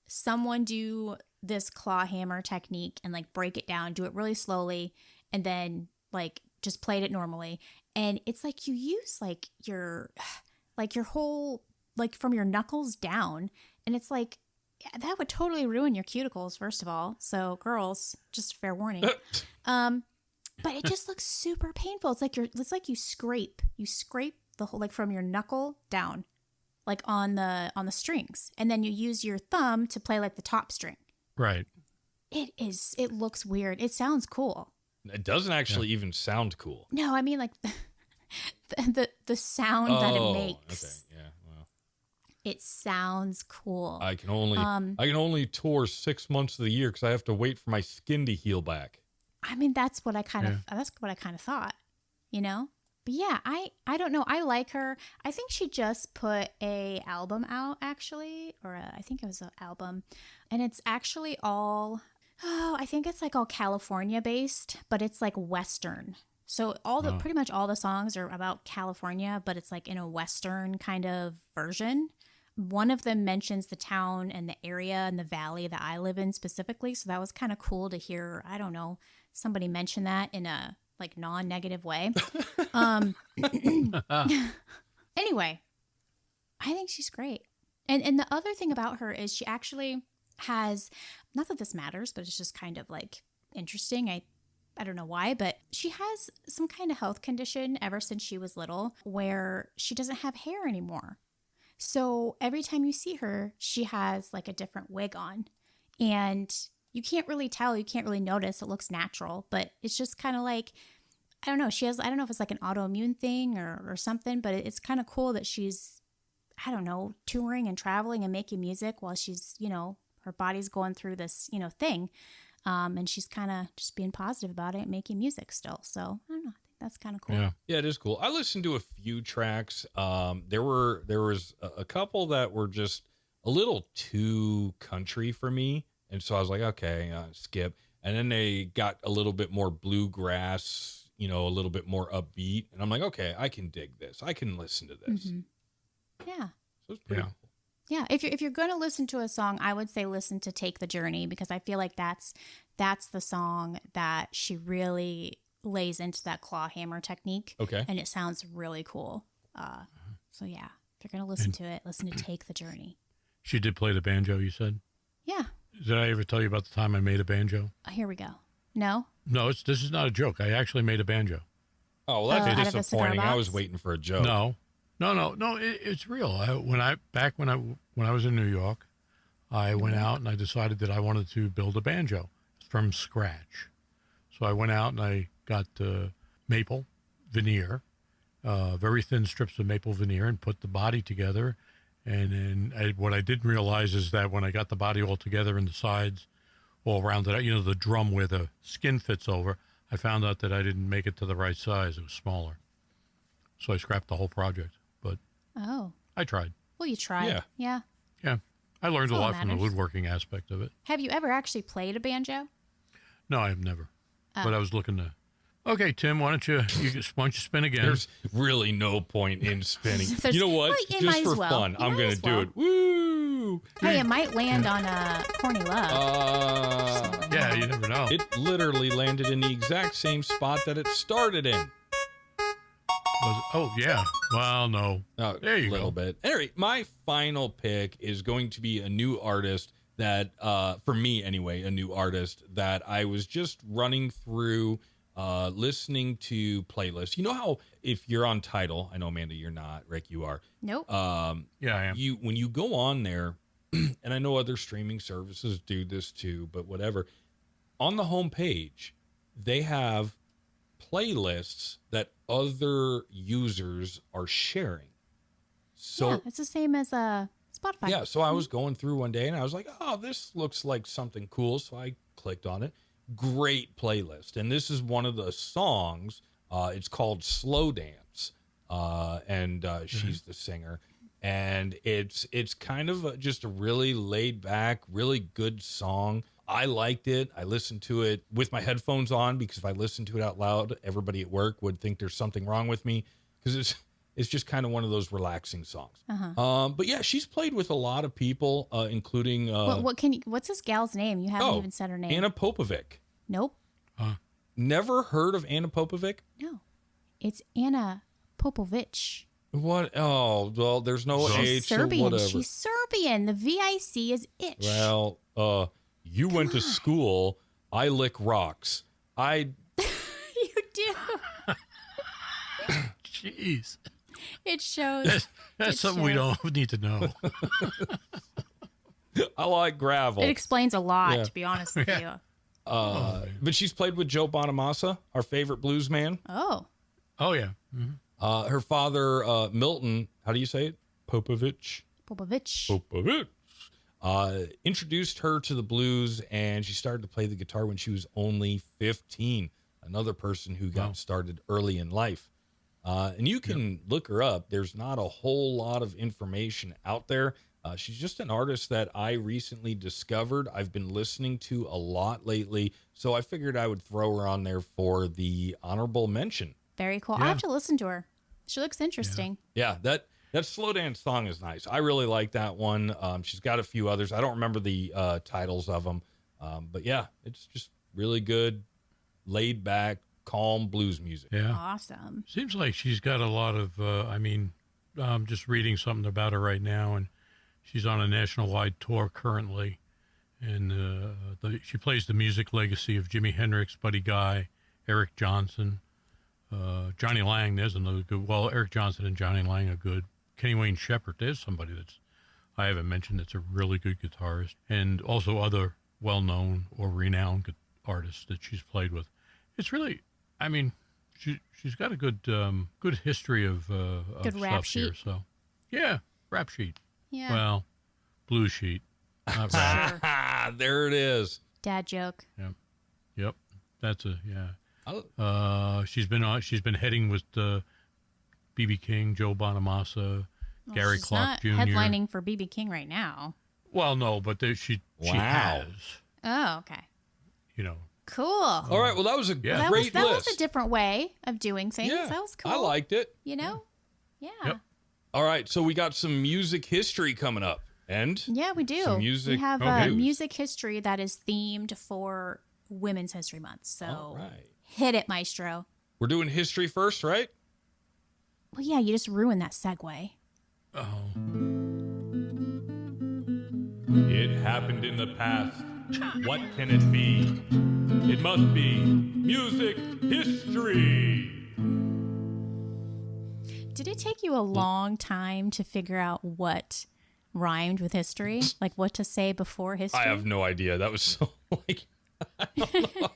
B: someone do this claw hammer technique and break it down, do it really slowly, and then just played it normally. And it's you use your whole from your knuckles down, and it's that would totally ruin your cuticles, first of all. So girls, just fair warning. But it just looks super painful. It's like you scrape the whole from your knuckle down, on the strings, and then you use your thumb to play the top string.
C: Right.
B: It looks weird. It sounds cool.
A: It doesn't actually even sound cool.
B: No, I mean the sound that it makes.
A: Okay. Yeah. Well,
B: it sounds cool.
A: I can only tour 6 months of the year because I have to wait for my skin to heal back.
B: I mean, that's what I kind of thought, But yeah, I don't know. I like her. I think she just put a album out, actually, I think it was an album, and it's actually all. Oh, I think it's all California based, but it's Western. So pretty much all the songs are about California, but it's in a Western kind of version. One of them mentions the town and the area and the valley that I live in specifically. So that was kind of cool to hear. I don't know, somebody mention that in a non-negative way. Anyway, I think she's great. And the other thing about her is she actually has, not that this matters, but it's just kind of interesting. I don't know why, but she has some kind of health condition ever since she was little where she doesn't have hair anymore. So every time you see her, she has a different wig on, and you can't really tell, you can't really notice. It looks natural, but it's just kind of I don't know. She has, I don't know if it's an autoimmune thing or something, but it's kind of cool that she's, I don't know, touring and traveling and making music while she's, her body's going through this, thing. And she's kind of just being positive about it and making music still. So I don't know. I think that's kind of cool.
A: Yeah, it is cool. I listened to a few tracks. There was a couple that were just a little too country for me. And so I was like, okay, skip. And then they got a little bit more bluegrass, a little bit more upbeat. And I'm like, okay, I can dig this. I can listen to this.
B: Mm-hmm. Yeah.
A: So it's pretty cool.
B: Yeah, if you're going to listen to a song, I would say listen to Take the Journey, because I feel like that's the song that she really lays into that claw hammer technique.
A: Okay.
B: And it sounds really cool. So yeah, if you're going to listen to it, listen to Take the Journey.
C: She did play the banjo, you said?
B: Yeah.
C: Did I ever tell you about the time I made a banjo?
B: Here we go. No?
C: No, this is not a joke. I actually made a banjo.
A: Oh, well, that's disappointing. I was waiting for a joke.
C: No. It's real. When I was in New York, I went out and I decided that I wanted to build a banjo from scratch. So I went out and I got maple veneer, very thin strips of maple veneer, and put the body together. And then what I didn't realize is that when I got the body all together and the sides all rounded out, the drum where the skin fits over, I found out that I didn't make it to the right size. It was smaller. So I scrapped the whole project. But I tried.
B: Well, you tried. Yeah.
C: I learned a lot from the woodworking aspect of it.
B: Have you ever actually played a banjo?
C: No, I have never. But I was looking to. Okay, Tim, why don't you spin again?
A: There's really no point in spinning. You know what?
B: Well,
A: just for fun, I'm going to do it. Woo!
B: Hey, it might land on a corny love.
C: Yeah, you never know.
A: It literally landed in the exact same spot that it started in.
C: Yeah. Well, no. There you go. A little
A: bit. Anyway, my final pick is going to be a new artist that, for me anyway, a new artist that I was just running through, listening to playlists. You know how if you're on Tidal, I know, Amanda, you're not. Rick, you are.
B: Nope.
C: Yeah, I am.
A: When you go on there, and I know other streaming services do this too, but whatever. On the homepage, they have playlists that other users are sharing. So
B: yeah, it's the same as Spotify.
A: Yeah, so I was going through one day and I was like, oh, this looks like something cool. So I clicked on it. Great playlist. And this is one of the songs It's called Slow Dance, and she's the singer. And it's kind of just a really laid back, really good song. I liked it. I listened to it with my headphones on because if I listened to it out loud, everybody at work would think there's something wrong with me because it's just kind of one of those relaxing songs. But yeah, she's played with a lot of people, including
B: what's this gal's name? You haven't even said her name.
A: Anna Popovic.
B: Nope.
A: Never heard of Anna Popovic?
B: No, it's Anna Popovic.
A: What? Oh, well, there's no H
B: Serbian.
A: or whatever.
B: She's Serbian. The VIC is itch.
A: Well, you went to school. I lick rocks.
B: You do.
C: Jeez.
B: It shows.
C: That's something we don't need to know.
A: I like gravel.
B: It explains a lot, to be honest with you.
A: But she's played with Joe Bonamassa, our favorite blues man.
B: Oh.
C: Oh, yeah. Mm-hmm.
A: Her father, Milton, how do you say it? Popovic. Introduced her to the blues, and she started to play the guitar when she was only 15. Another person who got started early in life. And you can look her up. There's not a whole lot of information out there. She's just an artist that I recently discovered. I've been listening to a lot lately, so I figured I would throw her on there for the honorable mention.
B: Very cool.
C: Yeah.
B: I have to listen to her. She looks interesting.
A: Yeah, that Slow Dance song is nice. I really like that one. She's got a few others. I don't remember the titles of them. But yeah, it's just really good, laid back, calm blues music.
C: Yeah.
B: Awesome.
C: Seems like she's got a lot of, I'm just reading something about her right now, and she's on a national-wide tour currently. And she plays the music legacy of Jimi Hendrix, Buddy Guy, Eric Johnson, Johnny Lang. There's another good. Well, Eric Johnson and Johnny Lang are good. Kenny Wayne Shepherd. There's somebody I haven't mentioned that's a really good guitarist, and also other well-known or renowned artists that she's played with. It's really, she's got a good history of
B: Good rap
C: stuff here.
B: sheet.
C: So, yeah, rap sheet.
B: Yeah.
C: Well, blue sheet. Not rap.
B: Sure.
A: There it is.
B: Dad joke.
C: Yep. That's a yeah.
A: Oh.
C: She's been heading with B.B. King, Joe Bonamassa, Gary
B: She's
C: Clark
B: not
C: Jr.
B: headlining for BB King right now.
C: Well, no, but she has.
B: Oh, okay. Cool.
A: All right. Well, that was a
B: that
A: great
B: was
A: list.
B: a different way of doing things.
A: Yeah,
B: That was cool.
A: I liked it.
B: Yeah.
C: Yep.
A: All right. So we got some music history coming up. And
B: Yeah, we do.
A: some music.
B: We have
A: news.
B: music history that is themed for Women's History Month. So
A: All right.
B: hit it, Maestro.
A: We're doing history first, right?
B: Well, yeah, you just ruined that segue.
C: Oh.
A: It happened in the past. What can it be? It must be music history.
B: Did it take you a long time to figure out what rhymed with history? Like what to say before history?
A: I have no idea. That was so like I don't know.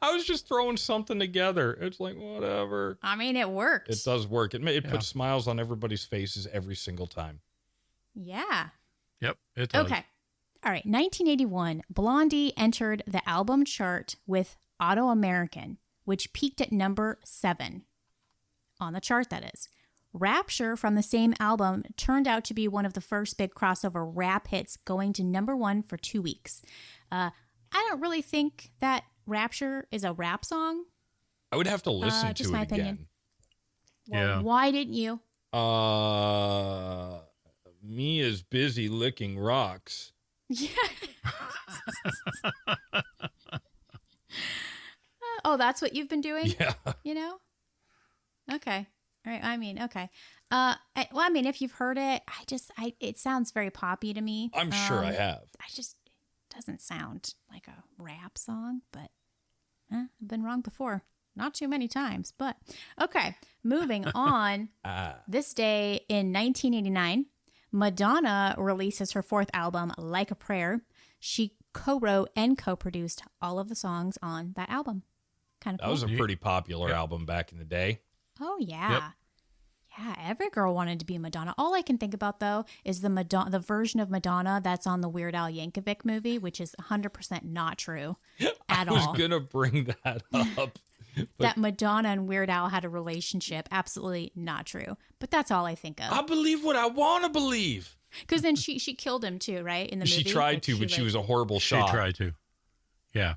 A: I was just throwing something together. It's like whatever.
B: I mean, it worked.
A: It does work. It puts smiles on everybody's faces every single time.
B: Yeah.
C: Yep. It does.
B: Okay. All right. 1981, Blondie entered the album chart with Auto American, which peaked at number 7 on the chart, that is. Rapture from the same album turned out to be one of the first big crossover rap hits, going to number 1 for 2 weeks. I don't really think that Rapture is a rap song.
A: I would have to listen
B: just
A: to
B: my
A: it
B: opinion.
A: again.
B: Well,
C: Yeah.
B: why didn't you?
A: Me is busy licking rocks.
B: Yeah. Oh, that's what you've been doing?
A: Yeah.
B: Okay. All right. I mean, okay. If you've heard it, it sounds very poppy to me.
A: I'm sure I have.
B: It doesn't sound like a rap song, but I've been wrong before. Not too many times, but okay. Moving on. This day in 1989, Madonna releases her 4th album, Like a Prayer. She co-wrote and co-produced all of the songs on that album. Kind of cool.
A: That was a pretty popular album back in the day.
B: Oh, yeah.
C: Yep.
B: Yeah, every girl wanted to be Madonna. All I can think about, though, is the version of Madonna that's on the Weird Al Yankovic movie, which is 100% not true at all.
A: I was going to bring that up.
B: that Madonna and Weird Al had a relationship. Absolutely not true. But that's all I think of.
A: I believe what I want to believe.
B: Because then she killed him too, right? In the movie,
A: She tried to, but she was a horrible shot.
C: She tried to. Yeah.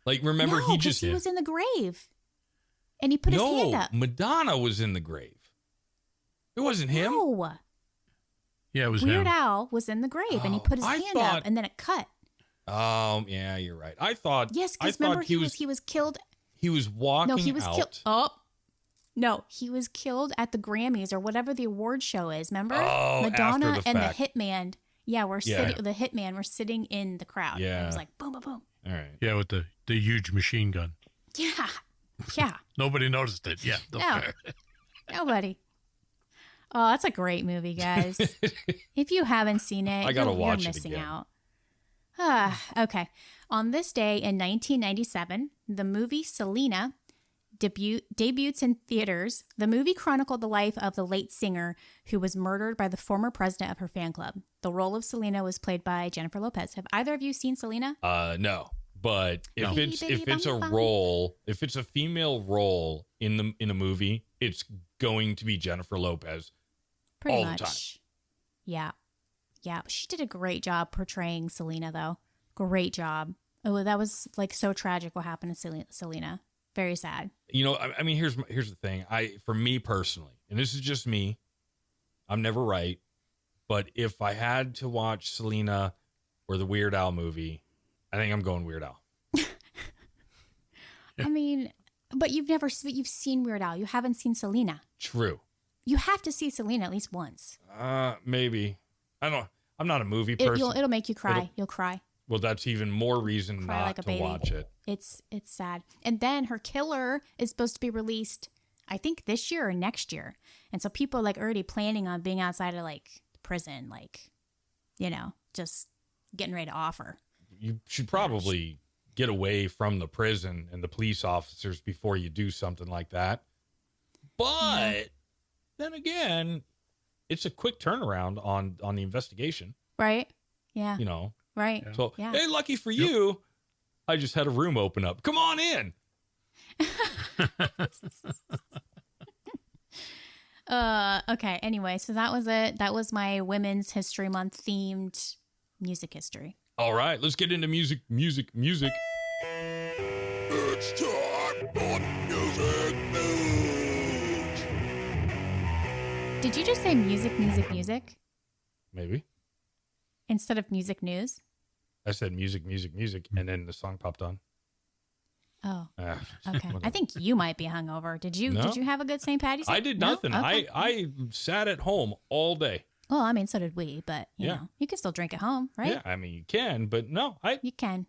A: Like, remember, he just...
B: he was in the grave. And he put his hand up.
A: Madonna was in the grave. It wasn't him.
B: No.
C: Yeah, it was
B: Weird
C: him.
B: Al was in the grave, and he put his hand up, and then it cut.
A: Oh, yeah, you're right. I thought...
B: Yes, because remember, he was killed...
A: He was walking out.
B: No, he was killed... Oh. No, he was killed at the Grammys or whatever the award show is, remember?
A: Oh,
B: Madonna
A: after the
B: and
A: fact.
B: the hitman. Yeah, the hitman were sitting in the crowd.
A: Yeah.
B: And it was like, boom, boom, boom.
A: All right.
C: Yeah, with the huge machine gun.
B: Yeah. Yeah.
C: Nobody noticed it. Yeah.
B: No. Nobody. Oh, that's a great movie, guys. If you haven't seen it,
A: I gotta
B: you're
A: watch it
B: missing
A: again.
B: out. Okay. On this day in 1997, the movie Selena debuts in theaters. The movie chronicled the life of the late singer who was murdered by the former president of her fan club. The role of Selena was played by Jennifer Lopez. Have either of you seen Selena?
A: No. But if
C: No.
A: it's a role, if it's a female role in a movie, it's going to be Jennifer Lopez.
B: Pretty
A: all the
B: much.
A: time.
B: Yeah. Yeah. She did a great job portraying Selena, though. Great job. Oh, that was like so tragic what happened to Selena. Very sad.
A: You know, I mean, here's the thing. For me personally, and this is just me, I'm never right, but if I had to watch Selena or the Weird Al movie, I think I'm going Weird Al.
B: I mean, but you've seen Weird Al. You haven't seen Selena.
A: True.
B: You have to see Selena at least once.
A: Maybe. I don't. I'm not a movie person.
B: It'll make you cry. You'll cry.
A: Well, that's even more reason
B: Cry
A: not
B: like a
A: to
B: baby.
A: watch it.
B: It's sad. And then her killer is supposed to be released, I think this year or next year. And so people are like already planning on being outside of like prison, like, you know, just getting ready to offer.
A: You should probably get away from the prison and the police officers before you do something like that. But then again, it's a quick turnaround on the investigation.
B: Right? Yeah.
A: You know.
B: Right.
A: So,
B: Yeah.
A: hey, lucky for you, I just had a room open up. Come on in.
B: Okay. Anyway, so that was it. That was my Women's History Month themed music history.
A: All right, let's get into music.
D: It's time for music news.
B: Did you just say music
A: Maybe.
B: instead of music news?
A: I said music, and then the song popped on.
B: Oh,
A: Ah,
B: okay. I think you might be hungover. Did you
A: No.
B: have a good St. Patty's Day?
A: I did
B: No?
A: nothing.
B: Okay.
A: I sat at home all day.
B: Well, I mean, so did we, but you
A: Yeah.
B: know, you can still drink at home, right?
A: Yeah, I mean you can, but no,
B: You can.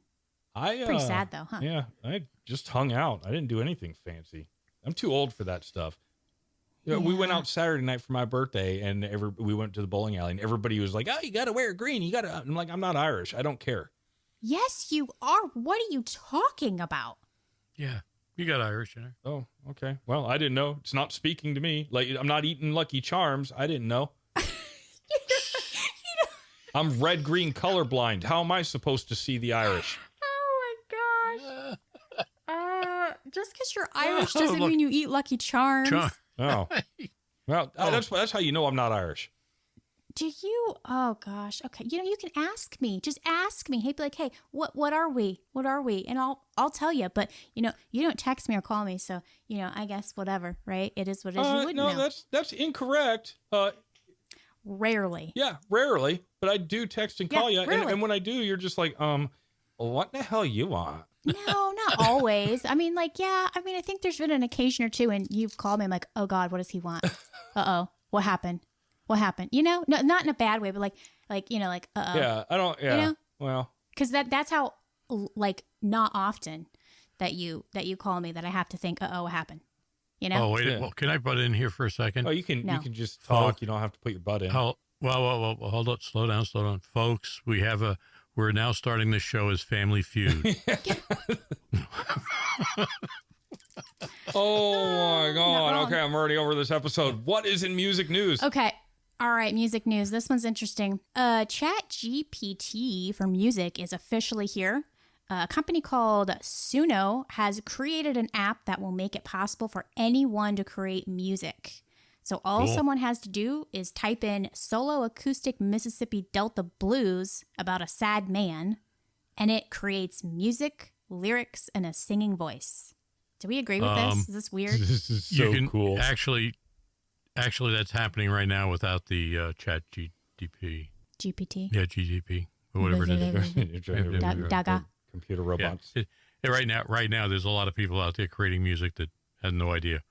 A: I
B: Pretty sad though, huh?
A: Yeah, I just hung out. I didn't do anything fancy. I'm too old for that stuff. You know, we went
B: Yeah.
A: out Saturday night for my birthday, and we went to the bowling alley, and everybody was like, "Oh, you got to wear green. You got to." I'm like, "I'm not Irish. I don't care."
B: Yes, you are. What are you talking about?
C: Yeah. You got Irish in there.
A: Oh, okay. Well, I didn't know. It's not speaking to me. Like I'm not eating Lucky Charms. I didn't know. I'm red green colorblind. How am I supposed to see the Irish?
B: Oh my gosh. Just because you're Irish doesn't
C: look.
B: mean you eat Lucky Charms.
C: Charm.
A: Oh, well,
C: Oh.
A: that's how you know I'm not Irish.
B: Do you? Oh gosh. Okay. You know, you can ask me. Just ask me. Hey, be like, hey, what are we? What are we? And I'll tell you. But you know, you don't text me or call me, so you know, I guess whatever. Right? It is what it is. You wouldn't
A: No,
B: know.
A: that's incorrect.
B: Rarely.
A: Yeah, rarely, but I do text and call you,
B: rarely.
A: and when I do, you're just like, what the hell you want?
B: No, not always. I mean, like, yeah. I mean, I think there's been an occasion or two, and you've called me. I'm like, oh God, what does he want? Uh-oh, what happened? What happened? You know, no, not in a bad way, but like you know, like uh-oh.
A: Yeah, I don't. Yeah,
B: You know?
A: well,
B: Because that's how, like, not often that you call me that I have to think, uh-oh, what happened? You know?
C: Oh, wait.
A: Yeah.
C: Well, can I butt in here for a second?
A: oh, you can
B: No.
A: just talk.
C: Oh.
A: You don't have to put your butt in.
C: Well, hold up. Slow down. Folks, we're now starting this show as Family Feud.
A: Oh my God!
B: wrong.
A: Okay, I'm already over this episode. What is in music news?
B: Okay. All right, music news. This one's interesting. Chat GPT for music is officially here. a company called Suno has created an app that will make it possible for anyone to create music. So all someone has to do is type in solo acoustic Mississippi Delta blues about a sad man, and it creates music, lyrics, and a singing voice. Do we agree with this? Is this weird?
A: This is so cool.
C: Actually, that's happening right now without the chat GDP.
B: GPT?
C: Yeah, GDP, or whatever it is.
B: Daga.
A: Computer robots.
C: Yeah. Right now, there's a lot of people out there creating music that have no idea.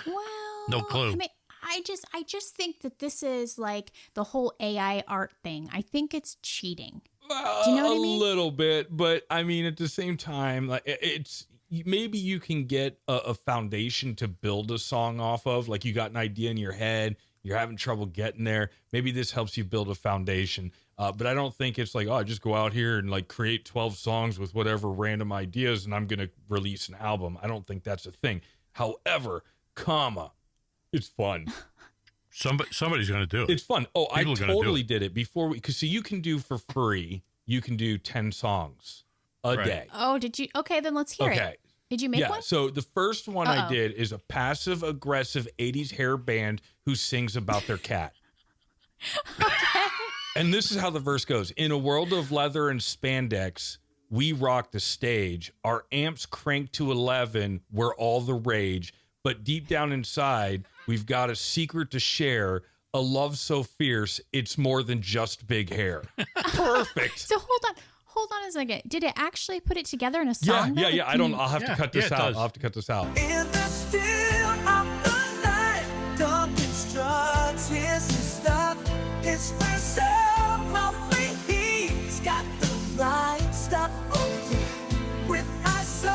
B: Well,
C: No clue.
B: I mean, I just think that this is like the whole AI art thing. I think it's cheating. Do you know what I mean?
A: A little bit, but I mean, at the same time, like it's maybe you can get a foundation to build a song off of. Like you got an idea in your head, you're having trouble getting there. Maybe this helps you build a foundation. But I don't think it's like, oh, just go out here and like create 12 songs with whatever random ideas and I'm going to release an album. I don't think that's a thing. However, it's fun.
C: Somebody's going to do it.
A: It's fun. Oh,
C: People
A: I totally did it before because see, you can do for free. You can do 10 songs a day.
B: Oh, did you? Okay, then let's hear it. Did you make one?
A: So the first one I did is a passive aggressive 80s hair band who sings about their cat.
B: Okay.
A: And this is how the verse goes. In a world of leather and spandex, we rock the stage. Our amps crank to 11. We're all the rage. But deep down inside, we've got a secret to share. A love so fierce, it's more than just big hair. Perfect.
B: So hold on a second. Did it actually put it together in a song?
A: Yeah. I'll have to cut this out. I'll have to cut this out.
D: In the still of the night, dark instructs his stuff. It's for self-lovely. He's got the right stuff. With my soul,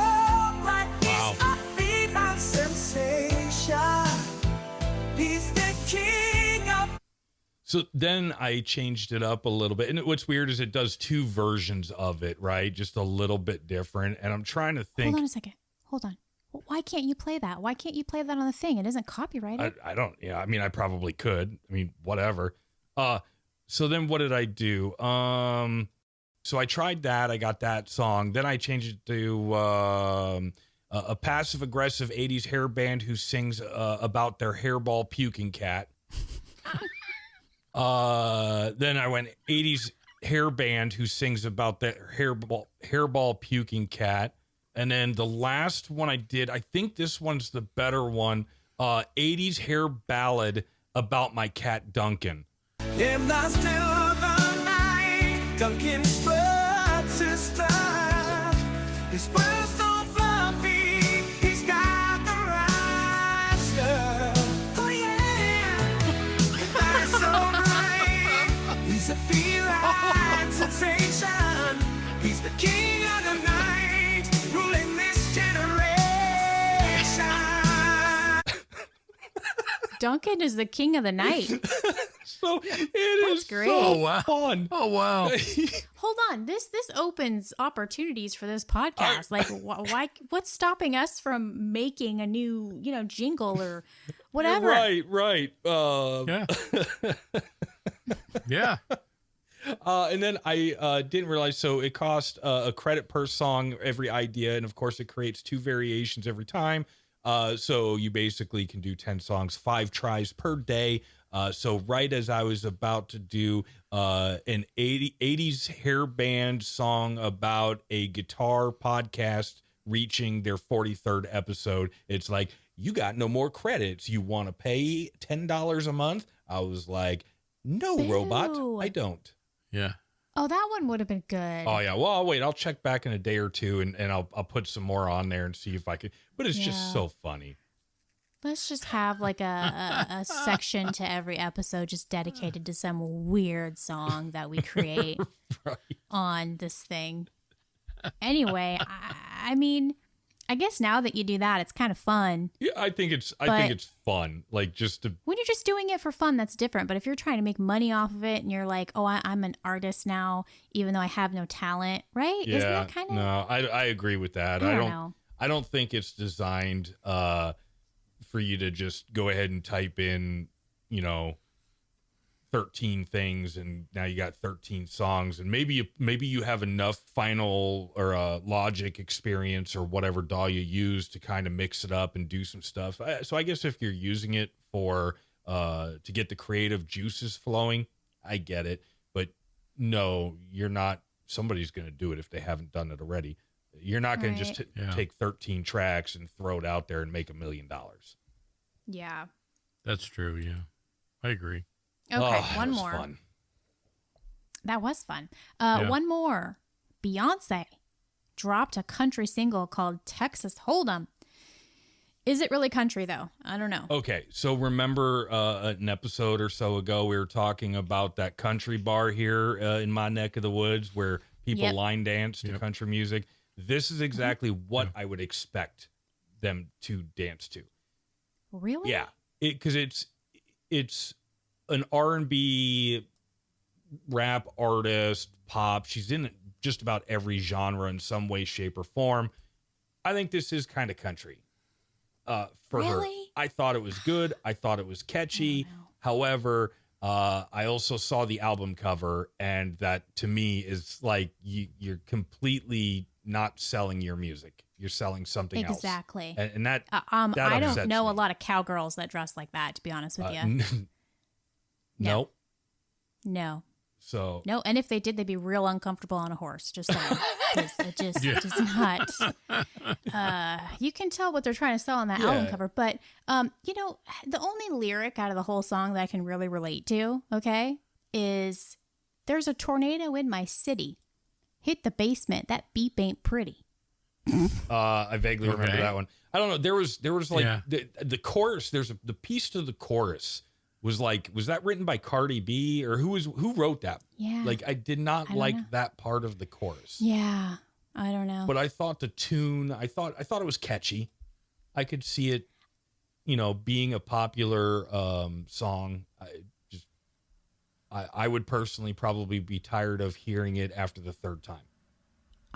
D: right? He's a female sensation. He's the king of.
A: So then I changed it up a little bit. And what's weird is it does two versions of it, right? Just a little bit different. And I'm trying to think.
B: Hold on a second. Hold on. Why can't you play that? Why can't you play that on the thing? It isn't copyrighted.
A: I don't. Yeah. I mean, I probably could. I mean, whatever. So then what did I do? So I tried that. I got that song. Then I changed it to a passive aggressive 80s hair band who sings about their hairball puking cat. Then I went 80s hair band who sings about their hairball puking cat. And then the last one I did, I think this one's the better one, 80s hair ballad about my cat Duncan.
D: In the still of the night, Duncan spreads his stuff. His fur so fluffy, he's got the right stuff. Oh yeah, that is so right. He's a feline sensation. He's the king of the night, ruling this generation.
B: Duncan is the king of the night.
A: So it is
B: great.
A: so fun.
C: Oh, wow.
B: Hold on. This opens opportunities for this podcast. Like, why? What's stopping us from making a new, jingle or whatever?
A: Right.
C: Yeah. Yeah.
A: And then I didn't realize, so it cost a credit per song, every idea. And of course it creates 2 variations every time. So you basically can do 10 songs, 5 tries per day. So right as I was about to do an 80s hair band song about a guitar podcast reaching their 43rd episode, it's like, you got no more credits. You want to pay $10 a month? I was like, no,
B: Boo.
A: robot, I don't.
C: Yeah.
B: Oh, that one would have been good.
A: Oh yeah. Well, I'll wait. I'll check back in a day or two and I'll put some more on there and see if I could, but it's just so funny.
B: Let's just have like a section to every episode just dedicated to some weird song that we create on this thing. Anyway, I mean, I guess now that you do that, it's kind of fun.
A: Yeah, I think it's fun. Like just to
B: when you're just doing it for fun, that's different. But if you're trying to make money off of it and you're like, oh, I'm an artist now, even though I have no talent, right?
A: Yeah,
B: isn't that kind of?
A: No, I agree with that.
B: I don't know.
A: I don't think it's designed for you to just go ahead and type in, 13 things, and now you got 13 songs, and maybe you have enough Final or Logic experience or whatever DAW you use to kind of mix it up and do some stuff. So I guess if you're using it for to get the creative juices flowing, I get it. But no, you're not. Somebody's going to do it if they haven't done it already. You're not going to just take 13 tracks and throw it out there and make $1 million.
B: Yeah.
C: That's true. Yeah, I agree.
B: Okay, one
A: that was
B: more.
A: Fun.
B: That was fun.
C: Yeah.
B: One more. Beyonce dropped a country single called Texas Hold'em. Is it really country, though? I don't know.
A: Okay, so remember an episode or so ago, we were talking about that country bar here in my neck of the woods where people line dance to country music. This is exactly what I would expect them to dance to.
B: Really?
A: Yeah, because it's an R&B rap artist, pop. She's in just about every genre in some way, shape, or form. I think this is kind of country. For her, I thought it was good. I thought it was catchy. However, I also saw the album cover, and that to me is like you're completely not selling your music. You're selling something else.
B: Exactly.
A: And that
B: I don't
A: upsets
B: know
A: me.
B: a lot of cowgirls that dress like that, to be honest with you.
A: No.
B: No.
A: So
B: No, and if they did, they'd be real uncomfortable on a horse. Just saying. 'Cause it just does not. You can tell what they're trying to sell on that album cover. But, the only lyric out of the whole song that I can really relate to, okay, is there's a tornado in my city. Hit the basement. That beep ain't pretty.
A: I vaguely remember that one. I don't know. There was like the chorus. The piece to the chorus was that written by Cardi B or who wrote that?
B: Yeah.
A: Like I did not like that part of the chorus.
B: Yeah. I don't know.
A: But I thought the tune, I thought it was catchy. I could see it, being a popular song. I would personally probably be tired of hearing it after the third time.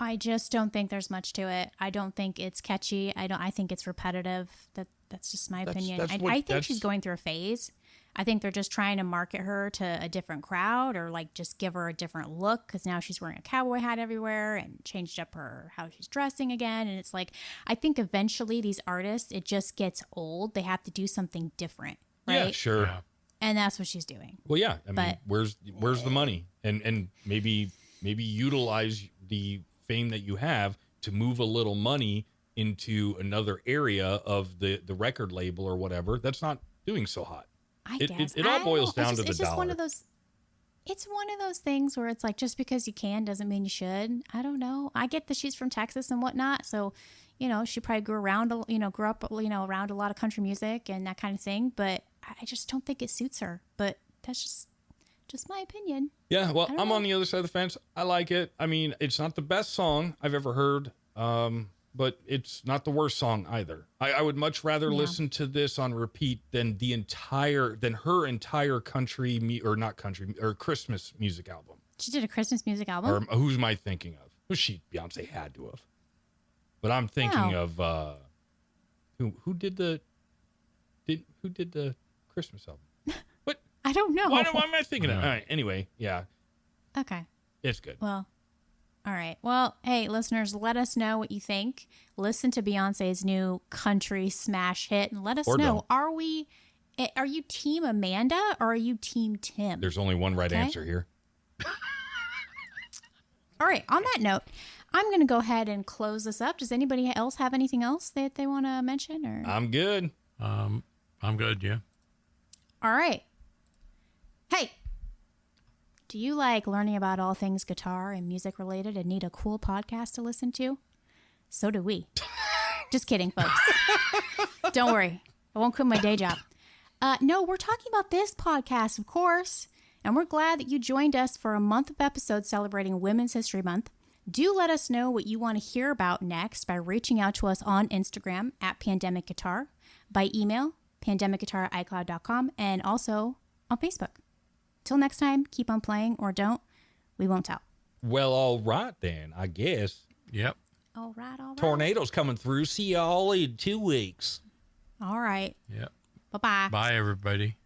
B: I just don't think there's much to it. I don't think it's catchy. I think it's repetitive. That's just my opinion. I think she's going through a phase. I think they're just trying to market her to a different crowd or like just give her a different look because now she's wearing a cowboy hat everywhere and changed up how she's dressing again. And it's like, I think eventually these artists, it just gets old. They have to do something different, right?
A: Yeah, sure.
C: Yeah.
B: And that's what she's doing.
A: Well, yeah. I mean, where's the money? And maybe utilize the fame that you have to move a little money into another area of the record label or whatever that's not doing so hot.
B: I guess.
A: It all boils down to the
B: it's just
A: dollar.
B: It's one of those things where it's like, just because you can doesn't mean you should. I don't know. I get that she's from Texas and whatnot. So, she probably grew up, around a lot of country music and that kind of thing. But I just don't think it suits her. But that's just my opinion.
A: Yeah, well, I'm on the other side of the fence. I like it. I mean, it's not the best song I've ever heard, but it's not the worst song either. I would much rather listen to this on repeat than her entire Christmas music album.
B: She did a Christmas music album?
A: Or who's am I thinking of? Beyonce had to have. But I'm thinking of who did the Christmas album? What?
B: I don't know.
A: Why am I thinking of? All right. Anyway, yeah.
B: Okay.
A: It's good.
B: Well, all right. Well, hey, listeners, let us know what you think. Listen to Beyonce's new country smash hit and let us know. Don't. Are you team Amanda or are you team Tim?
A: There's only one right answer here.
B: All right. On that note, I'm going to go ahead and close this up. Does anybody else have anything else that they want to mention? Or
A: I'm good.
C: I'm good. Yeah.
B: All right. Hey, do you like learning about all things guitar and music related and need a cool podcast to listen to? So do we. Just kidding, folks. Don't worry. I won't quit my day job. No, we're talking about this podcast, of course. And we're glad that you joined us for a month of episodes celebrating Women's History Month. Do let us know what you want to hear about next by reaching out to us on Instagram at Pandemic Guitar, by email, pandemicguitar@icloud.com, and also on Facebook. Till next time, keep on playing or don't. We won't tell.
A: Well, all right then, I guess.
C: Yep.
B: All right.
A: Tornadoes coming through. See y'all in 2 weeks.
B: All right.
C: Yep.
B: Bye-bye.
C: Bye, everybody.